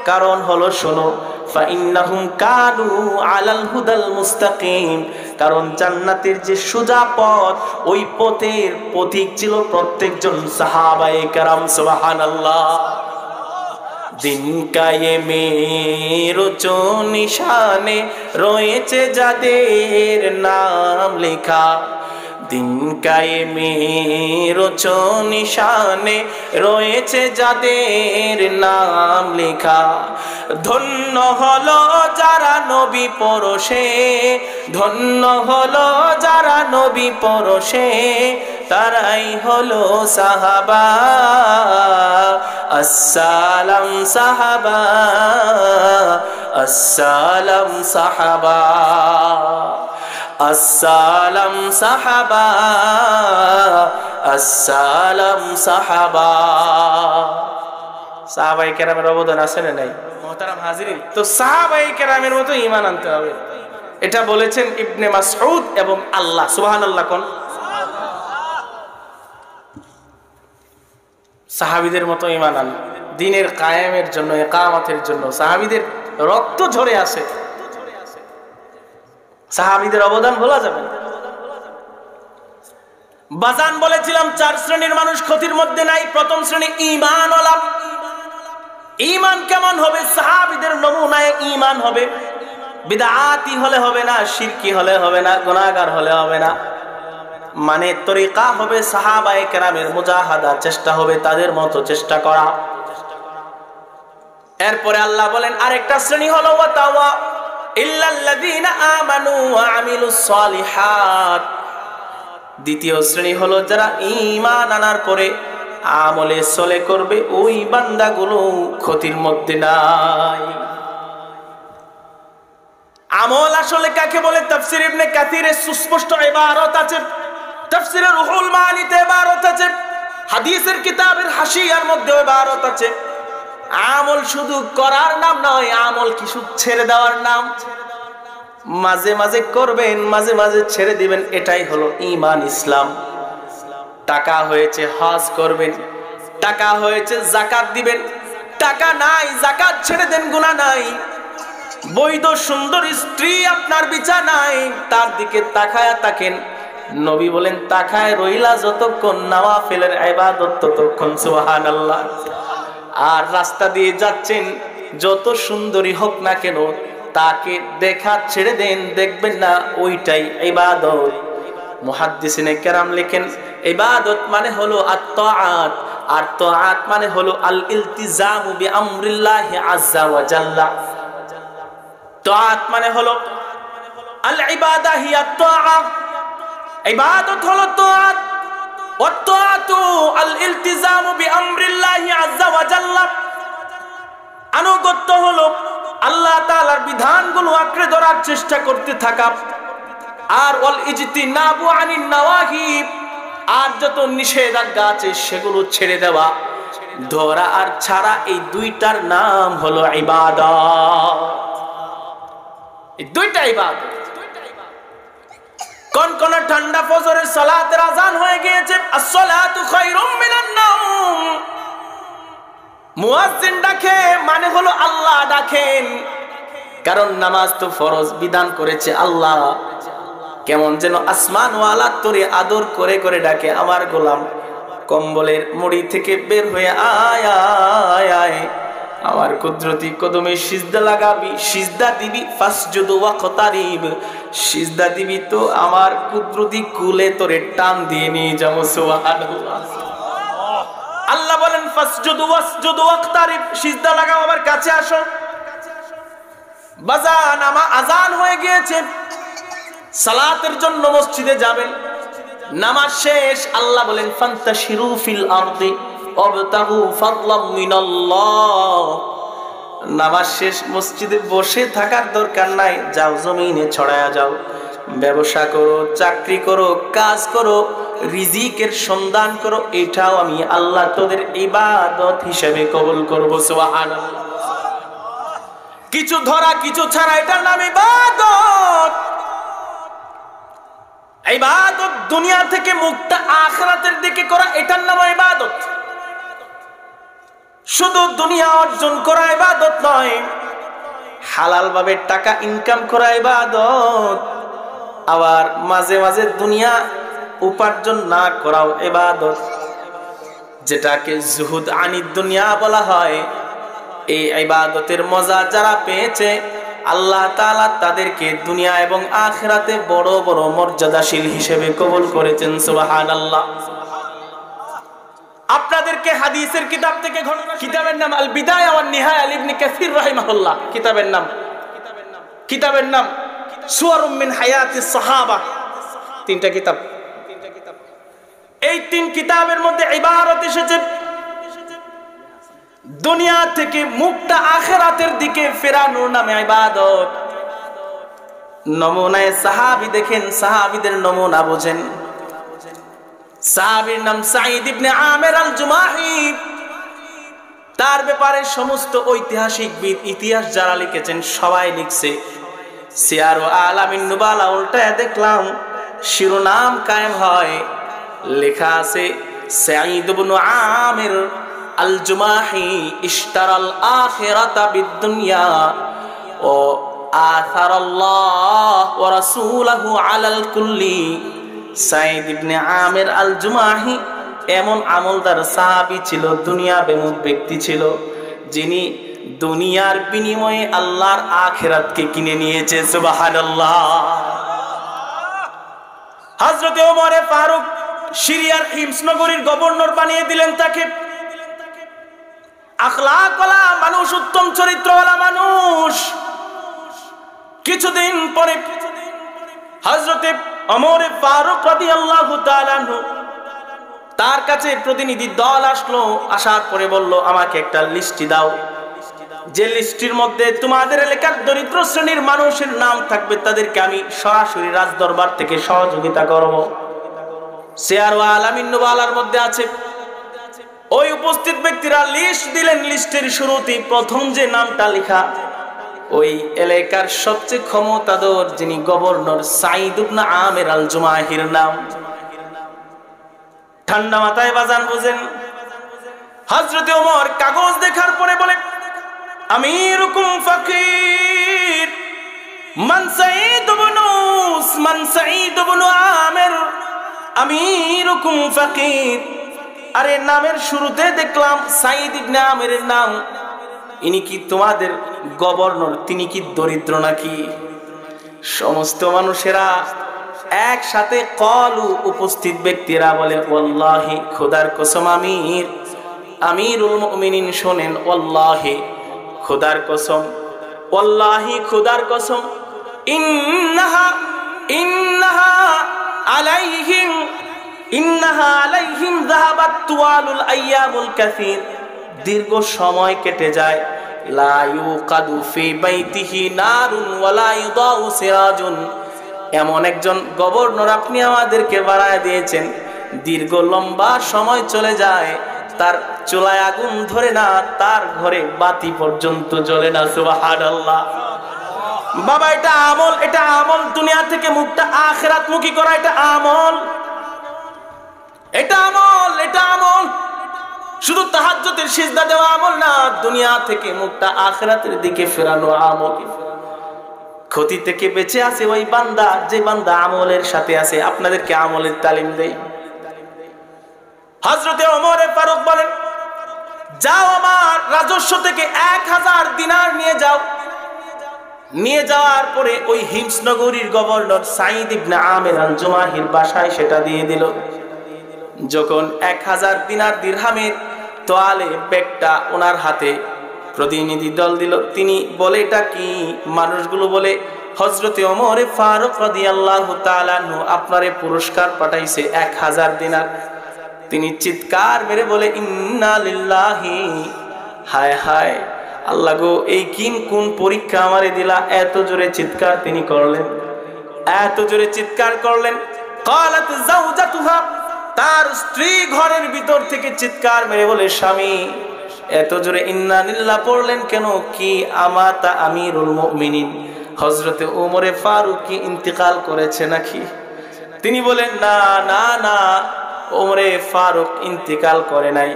কারণ হলো, শোনো, ফাইন্নাহুম কানু আলাল হুদাল মুস্তাকিম, কারণ জান্নাতের যে সোজা পথ, ওই পথের পথিক ছিল প্রত্যেকজন সাহাবায়ে কেরাম। সুবহানাল্লাহ। দিন কায়েমের উচ্চ নিশানে রয়েছে যাদের নাম লেখা, দিন কায়েমের উচ্চ নিশানে রয়েছে যাদের নাম লেখা। ধন্য হলো যারা নবী পরশে, ধন্য হলো যারা নবী পরশে, তারাই হলো সাহাবা। আসসালাম সাহাবা, আসসালাম সাহাবা, আসসালাম সাহাবা, আসসালাম সাহাবা। সাহাবায়ে কেরামের অবদান আছে না নাই? মুহতারাম হাজিরিন, তো সাহাবায়ে কেরামের মতো ঈমান আনতে হবে, এটা বলেছেন ইবনে মাসউদ এবং আল্লাহ। সুবহানাল্লাহ কোন? সাহাবীদের মতো ঈমান আন, দ্বীনের কায়েমের জন্য, ইকামতের জন্য। সাহাবীদের রক্ত ঝরে আসে, সাহাবীদের অবদান ভোলা যাবে না। বাজান বলেছিলাম 4 শ্রেণীর মানুষ ক্ষতির মধ্যে নাই। প্রথম শ্রেণী ঈমানওয়ালা। ঈমান কেমন হবে? সাহাবীদের নমুনায় ঈমান হবে। বিদআতি হলে হবে না, শিরকি হলে হবে না, গুনাহগার হলে হবে না। মানে তরিকা হবে সাহাবায়ে কেরামের, মুজাহাদা, চেষ্টা হবে তাদের মতো চেষ্টা করা। এরপরে আল্লাহ বলেন আরেকটা শ্রেণী হলো ওয়াতাওয়া ইল্লাল্লাযীনা আমানু ওয়া আমিলুস সালিহাত। দ্বিতীয় শ্রেণী হলো যারা ঈমান আনার পরে আমলে সলে করবে, ওই বান্দাগুলো ক্ষতির মধ্যে নাই। আমল আসলে কাকে বলে? তাফসীর ইবনে কাসিরে সুস্পষ্ট ইবারত আছে, তাফসীরে রুহুল মানিতে ইবারত আছে, হাদিসের কিতাবের হাশিয়ার মধ্যে ইবারত আছে। আমল শুধু করার নাম নয়, আমল কিছু ছেড়ে দেওয়ার নাম। মাঝে মাঝে করবেন, মাঝে মাঝে ছেড়ে দিবেন, এটাই হলো ঈমান, ইসলাম। টাকা হয়েছে হজ করবেন, টাকা হয়েছে যাকাত দিবেন, টাকা নাই যাকাত ছেড়ে দেন, গুনাহ নাই। বৈধ সুন্দর স্ত্রী আপনার বিছানায়, তার দিকে তাকায়া থাকেন। নবী বলেন তাকায় রইলা যতক্ষণ নওয়াফিলের ইবাদত ততক্ষণ, সুবহানাল্লাহ। আর রাস্তা দিয়ে যাচ্ছেন, যত সুন্দরী হোক না কেন তাকে দেখা ছেড়ে দেন, দেখবেন না ওইটাই ইবাদত। মুহাদ্দিসিনে কেরাম লেখেন ইবাদত মানে হলো আত-তাআত, আর তাআত মানে হলো আল ইলতিজামু বিআমরিল্লাহি আযজা ওয়া জাল্লা। তাআত মানে হলো আল ইবাদা হিয়া তাআ, ইবাদত হলো তাআত, ওয়া তাআতু আল ইলতিজামু বিআমরিল্লাহি আযজা ওয়া জাল্লা। আনুগত্য হলো আল্লাহ তাআলার বিধানগুলো আঁকড়ে ধরার চেষ্টা করতে থাকা, আর ওয়াল ইজতিনাবু আনিন নাওয়াহি, আর যত নিষেধাজ্ঞা আছে সেগুলো ছেড়ে দেওয়া। ধরা আর ছাড়া এই দুইটার নাম হলো ইবাদত। এই দুইটা ইবাদত। কনকনে ঠান্ডা ফজরের সালাতের আযান হয়ে গিয়েছে, as-সালাতু খায়রুম মিনান নাওম। মুয়াজ্জিন ডাকে মানে হলো আল্লাহ ডাকেন, কারণ নামাজ তো ফরজ, বিধান করেছে আল্লাহ। কেমন যেন আসমানওয়ালা তোরে আদর করে করে ডাকে, আমার গোলাম কম্বলের মুড়ি থেকে বের হয়ে আয় আয় আয়, আমার কুদরতি কদমে সিজদা লাগাবি, সিজদা দিবি, ফাসজুদ ওয়াকতারিব, সিজদা দিবি তো আমার কুদরতি কুলে তোরে টান দিয়ে নিয়ে যাবো, সুবহানাল্লাহ। আল্লাহ বলেন ফাসজুদ ওয়াসজুদ ওয়াকতারিব, সিজদা লাগাও, আমার কাছে আসো। বাজান আমার আযান হয়ে গিয়েছে, সালাতের জন্য মসজিদে যাবেন, নামাজ শেষ। আল্লাহ বলেন ফান্তাশিরু ফিল আরদি ওয়াবতাগু ফাদলাম মিনাল্লাহ। নামাজ শেষ, মসজিদে বসে থাকার দরকার নাই, যাও জমিনে ছড়ায়া যাও, ব্যবসা করো, চাকরি করো, কাজ করো, রিজিকের সন্ধান করো। এটাও আমি আল্লাহ তোদের ইবাদত হিসেবে কবুল করব, সুবহানাল্লাহ। কিছু ধরা কিছু ছাড়া, এটার নাম ইবাদত। ইবাদত দুনিয়া থেকে মুক্ত আখিরাতের দিকে করা, এটার নাম ইবাদত। শুধু দুনিয়া অর্জন করা ইবাদত নয়, হালাল ভাবে টাকা ইনকাম করা ইবাদত। আবার মাঝে মাঝে দুনিয়া উপার্জন না করাও ইবাদত, যেটাকে জুহুদ আনিদ দুনিয়া বলা হয়। এই ইবাদতের মজা যারা পেয়েছে, আল্লাহ তাআলা তাদেরকে দুনিয়া এবং আখিরাতে বড় বড় মর্যাদাশীল হিসেবে কবুল করেছেন, সুবহানাল্লাহ। আপনাদেরকে হাদিসের কিতাব থেকে ঘটনা, কিতাবের নাম আল বিদায়া ওয়ান নিহায়া ইবনে কাসির রাহিমাহুল্লাহ। কিতাবের নাম সুওয়ারুম মিন হায়াতিস সাহাবা। তিনটা কিতাব। এই তিন কিতাবের মধ্যে ইবারত এসেছে দুনিয়া থেকে মুক্ত আখিরাতের দিকে ফেরানোর নামে ইবাদত। নমুনায়ে সাহাবী দেখেন, সাহাবীদের নমুনা বোঝেন। সাহাবীর নাম সাঈদ ইবনে আমির আল জুমাহি। তার ব্যাপারে সমস্ত ঐতিহাসিকবিদ, ইতিহাস যারা লিখেছেন সবাই লিখছে। সিয়ার ও আলামিন নুবালা উল্টায় দেখলাম শিরোনাম কায়েম হয়, লেখা আছে সাঈদ ইবনে আমির আল জুমাহি ইশতারাল আখিরাতা বিদ-দুনিয়া ও আথারাল্লাহ ওয়া রাসূলুহু আলাল কুল্লি। সাঈদ ইবনে আমির আল জুমাহি এমন আমলদার সাহাবী ছিল, দুনিয়া বিমুখ ব্যক্তি ছিল, যিনি দুনিয়ার বিনিময়ে আল্লাহর আখিরাতকে কিনে নিয়েছে, সুবহানাল্লাহ। হযরত ওমর ফারুক সিরিয়ার হিমস নগরীর গভর্নর বানিয়ে দিলেন তাকে। আখলাকওয়ালা মানুষ, উত্তম চরিত্রওয়ালা মানুষ। কিছুদিন পরে হযরত ওমর ফারুক রাদিয়াল্লাহু তাআলা আনহু, তার কাছে প্রতিনিধি দল আসলো। আসার পরে বলল, আমাকে একটা লিস্টি দাও যে লিস্টের মধ্যে তোমাদের এলাকার দরিদ্র শ্রেণীর মানুষের নাম থাকবে তাদেরকে আমি সরাসরি রাজদরবার থেকে সহযোগিতা করব। সিয়ারু আলামিন নুবালার মধ্যে আছে। ওই উপস্থিত ব্যক্তিরা লিস্ট দিলেন। লিস্টের শুরুতেই প্রথম যে নামটা লেখা, ওই এলাকার সবচেয়ে ক্ষমতাধর যিনি গভর্নর সাঈদ ইবনে আমির আল জুমাহির নাম। ঠান্ডা মাথায় বাজান বুঝেন, হযরতে ওমর কাগজ দেখার পরে বলে, আমিরুকুম ফাকির মান সাঈদ ইবনে আমির, আমিরুকুম ফাকির। আরে নামের শুরুতে দেখলাম সাঈদ ইবনে আমিরের নাম, ইনি কি তোমাদের গভর্নর? তিনি কি দরিদ্র নাকি? সমস্ত মানুষেরা একসাথে কলু, উপস্থিত ব্যক্তিরা বলে, ওয়াল্লাহি, খোদার কসম, আমিরুল মুমিনিন শোনেন, ওয়াল্লাহি, খোদার কসম, ওয়াল্লাহি, খোদার কসম, ইন্নাহা আলাইহিম যাহাবাত তুয়ালুল আইয়ামুল কাসীর। দীর্ঘ সময় কেটে যায়, লা ইউকাদু ফি বাইতিহি নারুন ওয়ালা ইউদাউ সিরাজুন। এমন একজন গভর্নর আপনি আমাদেরকে বাড়ায় দিয়েছেন, দীর্ঘ লম্বা সময় চলে যায়, তার চুলায় আগুন ধরে না, তার ঘরে বাতি পর্যন্ত জ্বলে না। সুবহানাল্লাহ। বাবা, এটা আমল, এটা আমল। দুনিয়া থেকে মুখটা আখিরাত মুখী করা, এটা আমল, এটা আমল, এটা আমল। শুধু তাহাজ্জুদের সিজদা দেওয়া আমল না, দুনিয়া থেকে মুখটা আখিরাতের দিকে ফেরানো আমল। ক্ষতি থেকে বেঁচে আছে ওই বান্দা, যে বান্দা আমলের সাথে আছে। আপনাদেরকে আমলের তালিম দেই। হযরতে ওমর ফারুক বলেন, যাও আমার রাজস্ব থেকে 1000 দিনার নিয়ে যাও। নিয়ে যাওয়ার পরে ওই হিমস নগরীর গভর্নর সাঈদ ইবনে আমির আল জুমাহির বাসায় সেটা দিয়ে দিল। যখন 1000 দিনার দিরহামের তোয়ালে ব্যাগটা ওনার হাতে প্রতিনিধি দল দিল, তিনি বলে, এটা কি? মানুষগুলো বলে, হযরতে ওমর ফারুক রাদিয়াল্লাহু তাআলা আনহু আপনারে পুরস্কার পাঠাইছে 1000 দিনার। তিনি চিৎকার মেরে বলে, ইন্না লিল্লাহি, হায় হায় আল্লাহ গো, এই কোন পরীক্ষা আমারে দিলা? এত জোরে চিৎকার তিনি করলেন, এত জোরে চিৎকার করলেন। ক্বালাত যাওজাতুহা, তার স্ত্রী ঘরের ভিতর থেকে চিৎকার মেরে বলে, স্বামী এত জোরে ইন্না লিল্লাহ পড়লেন কেন? কি আমাতা আমিরুল মুমিনিন হযরতে ওমর ফারুক কি ইন্তেকাল করেছে নাকি? তিনি বলেন, না না না, ওমরে ফারুক ইন্তেকাল করে নাই,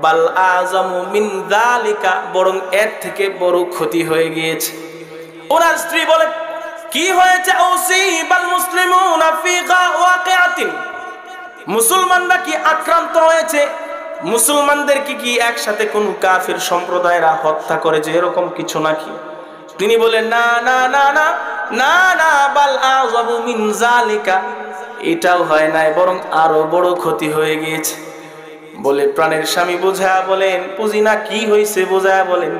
বাল আযামু মিন যালিকা, বরং এর থেকে বড় ক্ষতি হয়ে গিয়েছে। ওনার স্ত্রী বলে, কি হয়েছে? উসিবাল মুসলিমুনা ফি ওয়াকিআতিন, মুসলমানরা কি আক্রান্ত হয়েছে? মুসলমানদেরকে কি একসাথে কোন কাফির সম্প্রদায়রা হত্যা করেছে, এরকম কিছু নাকি? তিনি বলেন, না না না না না না, বাল আযামু মিন যালিকা, এটাও হয় নাই, বরং আরো বড় ক্ষতি হয়ে গিয়েছে। বলে, প্রাণের স্বামী বোঝায়া বলেন, পুঁজি না কি হয়েছে বোঝায়া বলেন।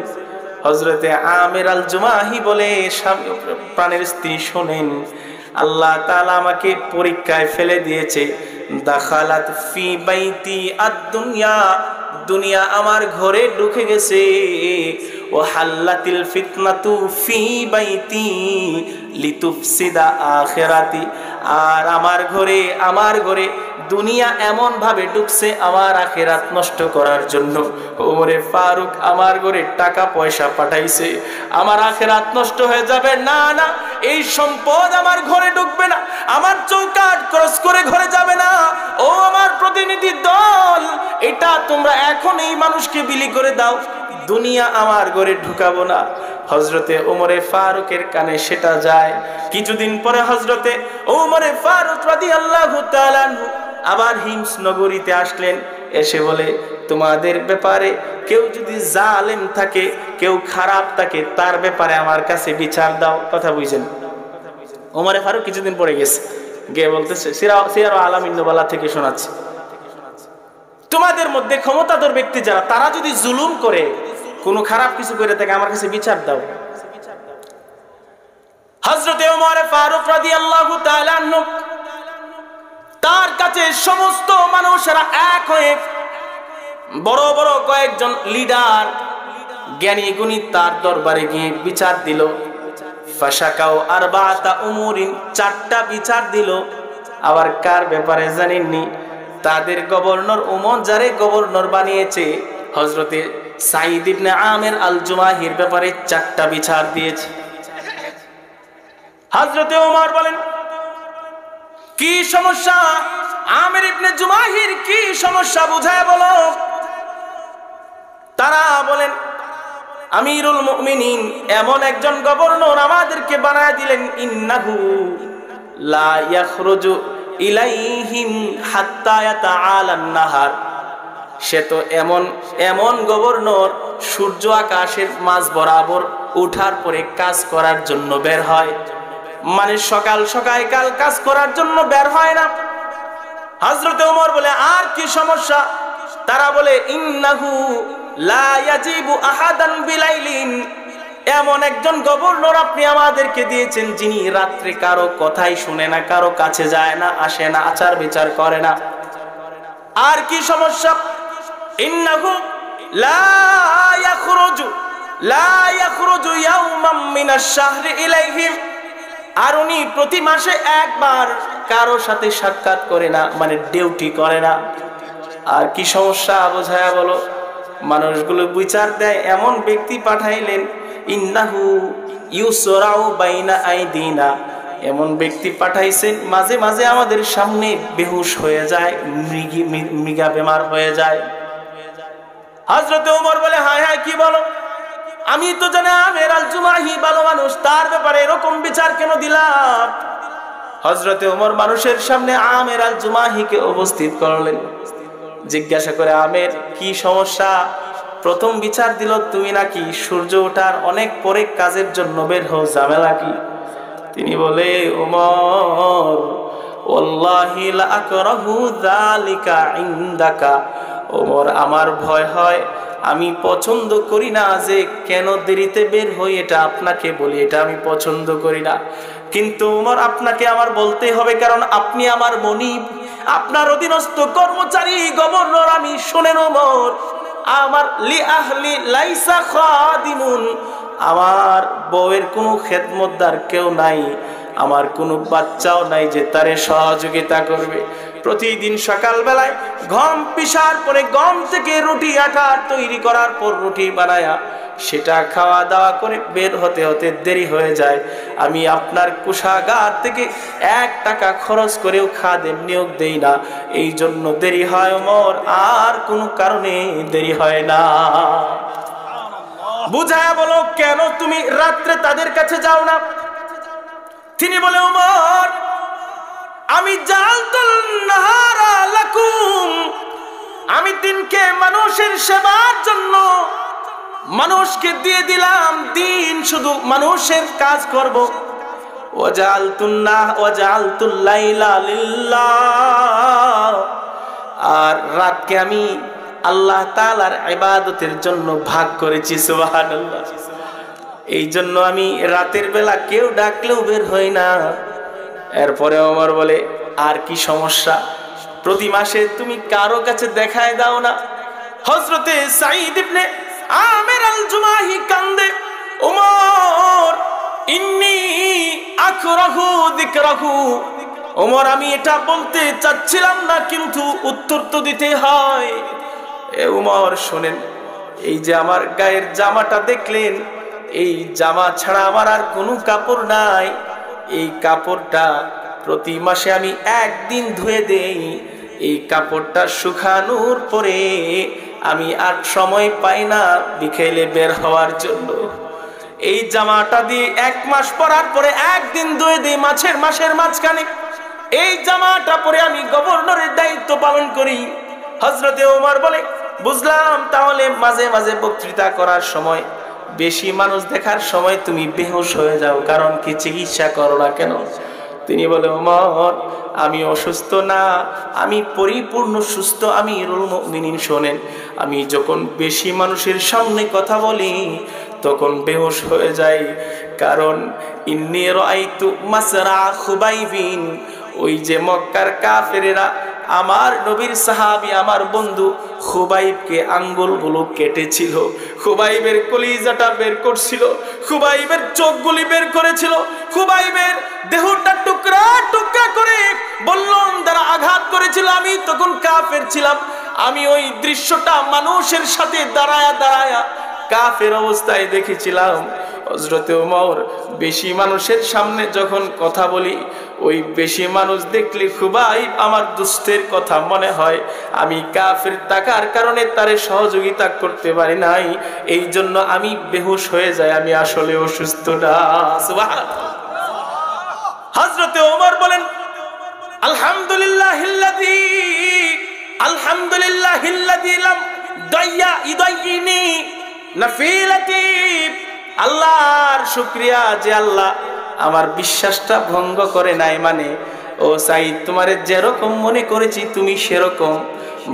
হযরতে আমির আল জুমাহি বলে, স্বামী, প্রাণের স্ত্রী শোনেন, আল্লাহ তাআলা আমাকে পরীক্ষায় ফেলে দিয়েছে। দাখালাত ফি বাইতি আদ-দুনিয়া, দুনিয়া আমার ঘরে ঢুকে গেছে। ও হাল্লাতিল ফিতনাতু ফি বাইতি লিতুফসিদা আখিরাতি, আর আমার ঘরে দুনিয়া এমন ভাবে ঢুকছে আমার আখিরাত নষ্ট করার জন্য। ওমরে ফারুক আমার ঘরে টাকা পয়সা পাঠাইছে, আমার আখিরাত নষ্ট হয়ে যাবে। না না, এই সম্পদ আমার ঘরে ঢুকবে না, আমার চৌকাঠ ক্রস করে ঘরে যাবে না। ও আমার প্রতিনিধি দল, এটা তোমরা এখন এই মানুষকে বিলি করে দাও, দুনিয়া আমার ঘরে ঢুকাবো না। হযরতে ওমরে ফারুকের কানে সেটা যায়। কিছুদিন পরে হযরতে ওমরে ফারুক রাদিয়াল্লাহু তাআলা আনহু আবার হিমস নগরীতে আসলেন। এসে বলে, তোমাদের ব্যাপারে কেউ যদি জালেম থাকে, কেউ খারাপ থাকে, তার ব্যাপারে আমার কাছে বিচার দাও। কথা বুঝছেন? ওমরে ফারুক কিছুদিন পরে গেছে, গিয়ে বলতেছে, সিরার আলামিন নুবালা থেকে শোনাচ্ছে, তোমাদের মধ্যে ক্ষমতাধর ব্যক্তি যারা, তারা যদি জুলুম করে, কোন খারাপ কিছু করে থাকে, আমার কাছে বিচার দাও। হযরতে ওমর ফারুক রাদিয়াল্লাহু তাআলা আনহু, তার কাছে সমস্ত মানুষেরা এক হয়ে, বড় বড় কয়েকজন লিডার, জ্ঞানী গুণী তার দরবারে গিয়ে বিচার দিল। ফাশাকাও আরবাআতা উমুরিন, 4টা বিচার দিল। আবার কার ব্যাপারে জানেননি? তাদের গভর্নর ওমর, যারে গভর্নর বানিয়েছে, হযরতে সাঈদ ইবনে আমির আল জুমাহির ব্যাপারে 4টা বিচার দিয়েছে। হযরতে ওমর বলেন, কি সমস্যা? আমির ইবনে জুমাহির কি সমস্যা বুঝায় বলো। তারা বলেন, আমিরুল মুমিনিন এমন একজন গভর্নর আমাদেরকে বানায় দিলেন, ইন্নাহু লা ইয়াখরুজু ইলাইহিম হাত্তা ইয়াতাআলান নাহার। সে তো এমন গভর্নর, সূর্য আকাশের মাঝ বরাবর ওঠার পরে কাজ করার জন্য বের হয়, মানে সকাল কাজ করার জন্য বের হয় না। হযরতে ওমর বলে, আর কি সমস্যা? তারা বলে, ইন্নাহু লা ইয়াজিবু আহাদান বিলাইলিন, এমন একজন গভর্নর আপনি আমাদেরকে দিয়েছেন যিনি রাত্রে কারো কথাই শুনে না, কারো কাছে যায় না, আসে না, আচার বিচার করে না। আর কি সমস্যা? ইন্নাহু লা ইয়াখরুজু ইয়াওমান মিনাশ শাহরি ইলাইহিম, আর উনি প্রতি মাসে একবার কারো সাথে সাক্ষাৎ করে না, মানে ডিউটি করে না। আর কি সমস্যা বোঝায়া বলো। মানুষগুলো বিচার দেয়, এমন ব্যক্তি পাঠাইলেন, ইন্নাহু ইউসরাউ বাইনা আইদিনা, এমন ব্যক্তি পাঠাইছেন মাঝে মাঝে আমাদের সামনে বেহুশ হয়ে যায়, মৃগা বেমার হয়ে যায়। হযরতে ওমর বলে, হায় হায়, কি বলো? আমি তো জানি আমির আল জুমাহি ভালো মানুষ, তার ব্যাপারে এরকম বিচার কেন দিলাম? হযরতে ওমর মানুষের সামনে আমির আল জুমাহিকে উপস্থিত করলেন। জিজ্ঞাসা করে, আমির কি সমস্যা? প্রথম বিচার দিল তুমি নাকি সূর্য ওঠার অনেক পরে কাজের জন্য বের হও, ঝামেলা কি? তিনি বলে, ওমর ওয়াল্লাহি লা আকরাহু যালিকা ইনদাকা। ওমর, আমার ভয় হয়, আমি পছন্দ করি না যে কেন দেরিতে বের হই এটা আপনাকে বলি, এটা আমি পছন্দ করি না। কিন্তু ওমর, আপনাকে আমার বলতে হবে, কারণ আপনি আমার মনিব, আপনার অধীনস্থ কর্মচারী গভর্নর আমি। শোনেন ওমর, আমার লি আহলি লাইসা খাদিমুন, আমার বউয়ের কোনো খেদমতদার কেউ নাই, আমার কোনো বাচ্চাও নাই যে তারে সহযোগিতা করবে। প্রতিদিন সকালবেলায় গম পিষার পরে গম থেকে রুটি আটা তৈরি করার পর রুটি বানায়া সেটা খাওয়া দাওয়া করে বের হতে হতে দেরি হয়ে যায়। আমি আপনার কোষাগার থেকে 1 টাকা খরচ করেও খাদেম নিয়োগ দেই না, এই জন্য দেরি হয় ওমর, আর কোনো কারণে দেরি হয় না। বুঝায়া বলো, কেন তুমি রাত্রে তাদের কাছে যাও না? তিনি বলে, ওমর, আমি জালতুল নাহারা লাকুম, আমি দিনকে মানুষের সেবার জন্য মানুষকে দিয়ে দিলাম, দিন শুধু মানুষের কাজ করব। ওয়াজালতুল লাইলা লিল্লাহ, আর রাতকে আমি আল্লাহ তাআলার ইবাদতের জন্য ভাগ করেছি। সুবহানাল্লাহ। এই জন্য আমি রাতের বেলা কেউ ডাকলেও বের হই না। এরপরে ওমর বলে, আর কি সমস্যা? প্রতি মাসে তুমি কারো কাছে দেখায় দাও না। হযরতে সাঈদ ইবনে আমির আল জুমাহি কান্দে, ওমর ইন্নী আকরাহু যিকরাহু। ওমর, আমি এটা বলতে চাচ্ছিলাম না, কিন্তু উত্তর তো দিতে হয়। ওমর শোনেন, এই যে আমার গায়ের জামাটা দেখলেন, এই জামা ছাড়া আমার আর কোনো কাপড় নাই। এই কাপড়টা প্রতি মাসে আমি একদিন ধুয়ে দেই। এই কাপড়টা শুকানোর পরে আমি আর সময় পাই না বিকেলে বের হওয়ার জন্য। এই জামাটা দিয়ে 1 মাস পরার পরে একদিন ধুয়ে দিই মাসের মাঝখানে। এই জামাটা পরে আমি গভর্নরের দায়িত্ব পালন করি। হযরতে ওমর বলে, বুঝলাম, তাহলে মাঝে মাঝে বক্তৃতা করার সময়, বেশি মানুষ দেখার সময় তুমি বেহুশ হয়ে যাও, কারণ কি চিকিৎসা করো না কেন? তিনি বলে, ওমর, আমি অসুস্থ না, আমি পরিপূর্ণ সুস্থ আমিরুল মুমিনিন। শোনেন, আমি যখন বেশি মানুষের সামনে কথা বলি তখন বেহুশ হয়ে যাই, কারণ ইন্নী রাআইতু মাসরা খুবাইবিন, ওই যে মক্কার কাফেরেরা আমার নবীর সাহাবী আমার বন্ধু খুবাইবকে আঙ্গুলগুলো কেটেছিল, খুবাইবের কলিজাটা বের করছিল, খুবাইবের চোখগুলি বের করেছিল, খুবাইবের দেহটা টুকরা টুকরা করে বললাম দ্বারা আঘাত করেছিল। আমি তখন কাফের ছিলাম, আমি ওই দৃশ্যটা মানুষের সাথে দাঁড়ায়া দাঁড়ায়া কাফের অবস্থায় দেখেছিলাম। হযরতে ওমর বেশি মানুষের সামনে যখন কথা বলি, ওই বেশি মানুষ দেখলে খুবাইব আমার দুস্থের কথা মনে হয়। আমি কাফের থাকার কারণে তারে সহযোগিতা করতে পারি নাই, এই জন্য আমি বেহুশ হয়ে যাই, আমি আসলে অসুস্থ না। সুবহানাল্লাহ। হযরতে ওমর বলেন আলহামদুলিল্লাহিল্লাযী লাম ইদাইয়িনি নাফিলাতি। আল্লাহর শুকরিয়া যে আল্লাহ আমার বিশ্বাসটা ভঙ্গ করে নাই। মানে ও সাইদ, তোমারে যেরকম মনে করেছি তুমি সেরকম।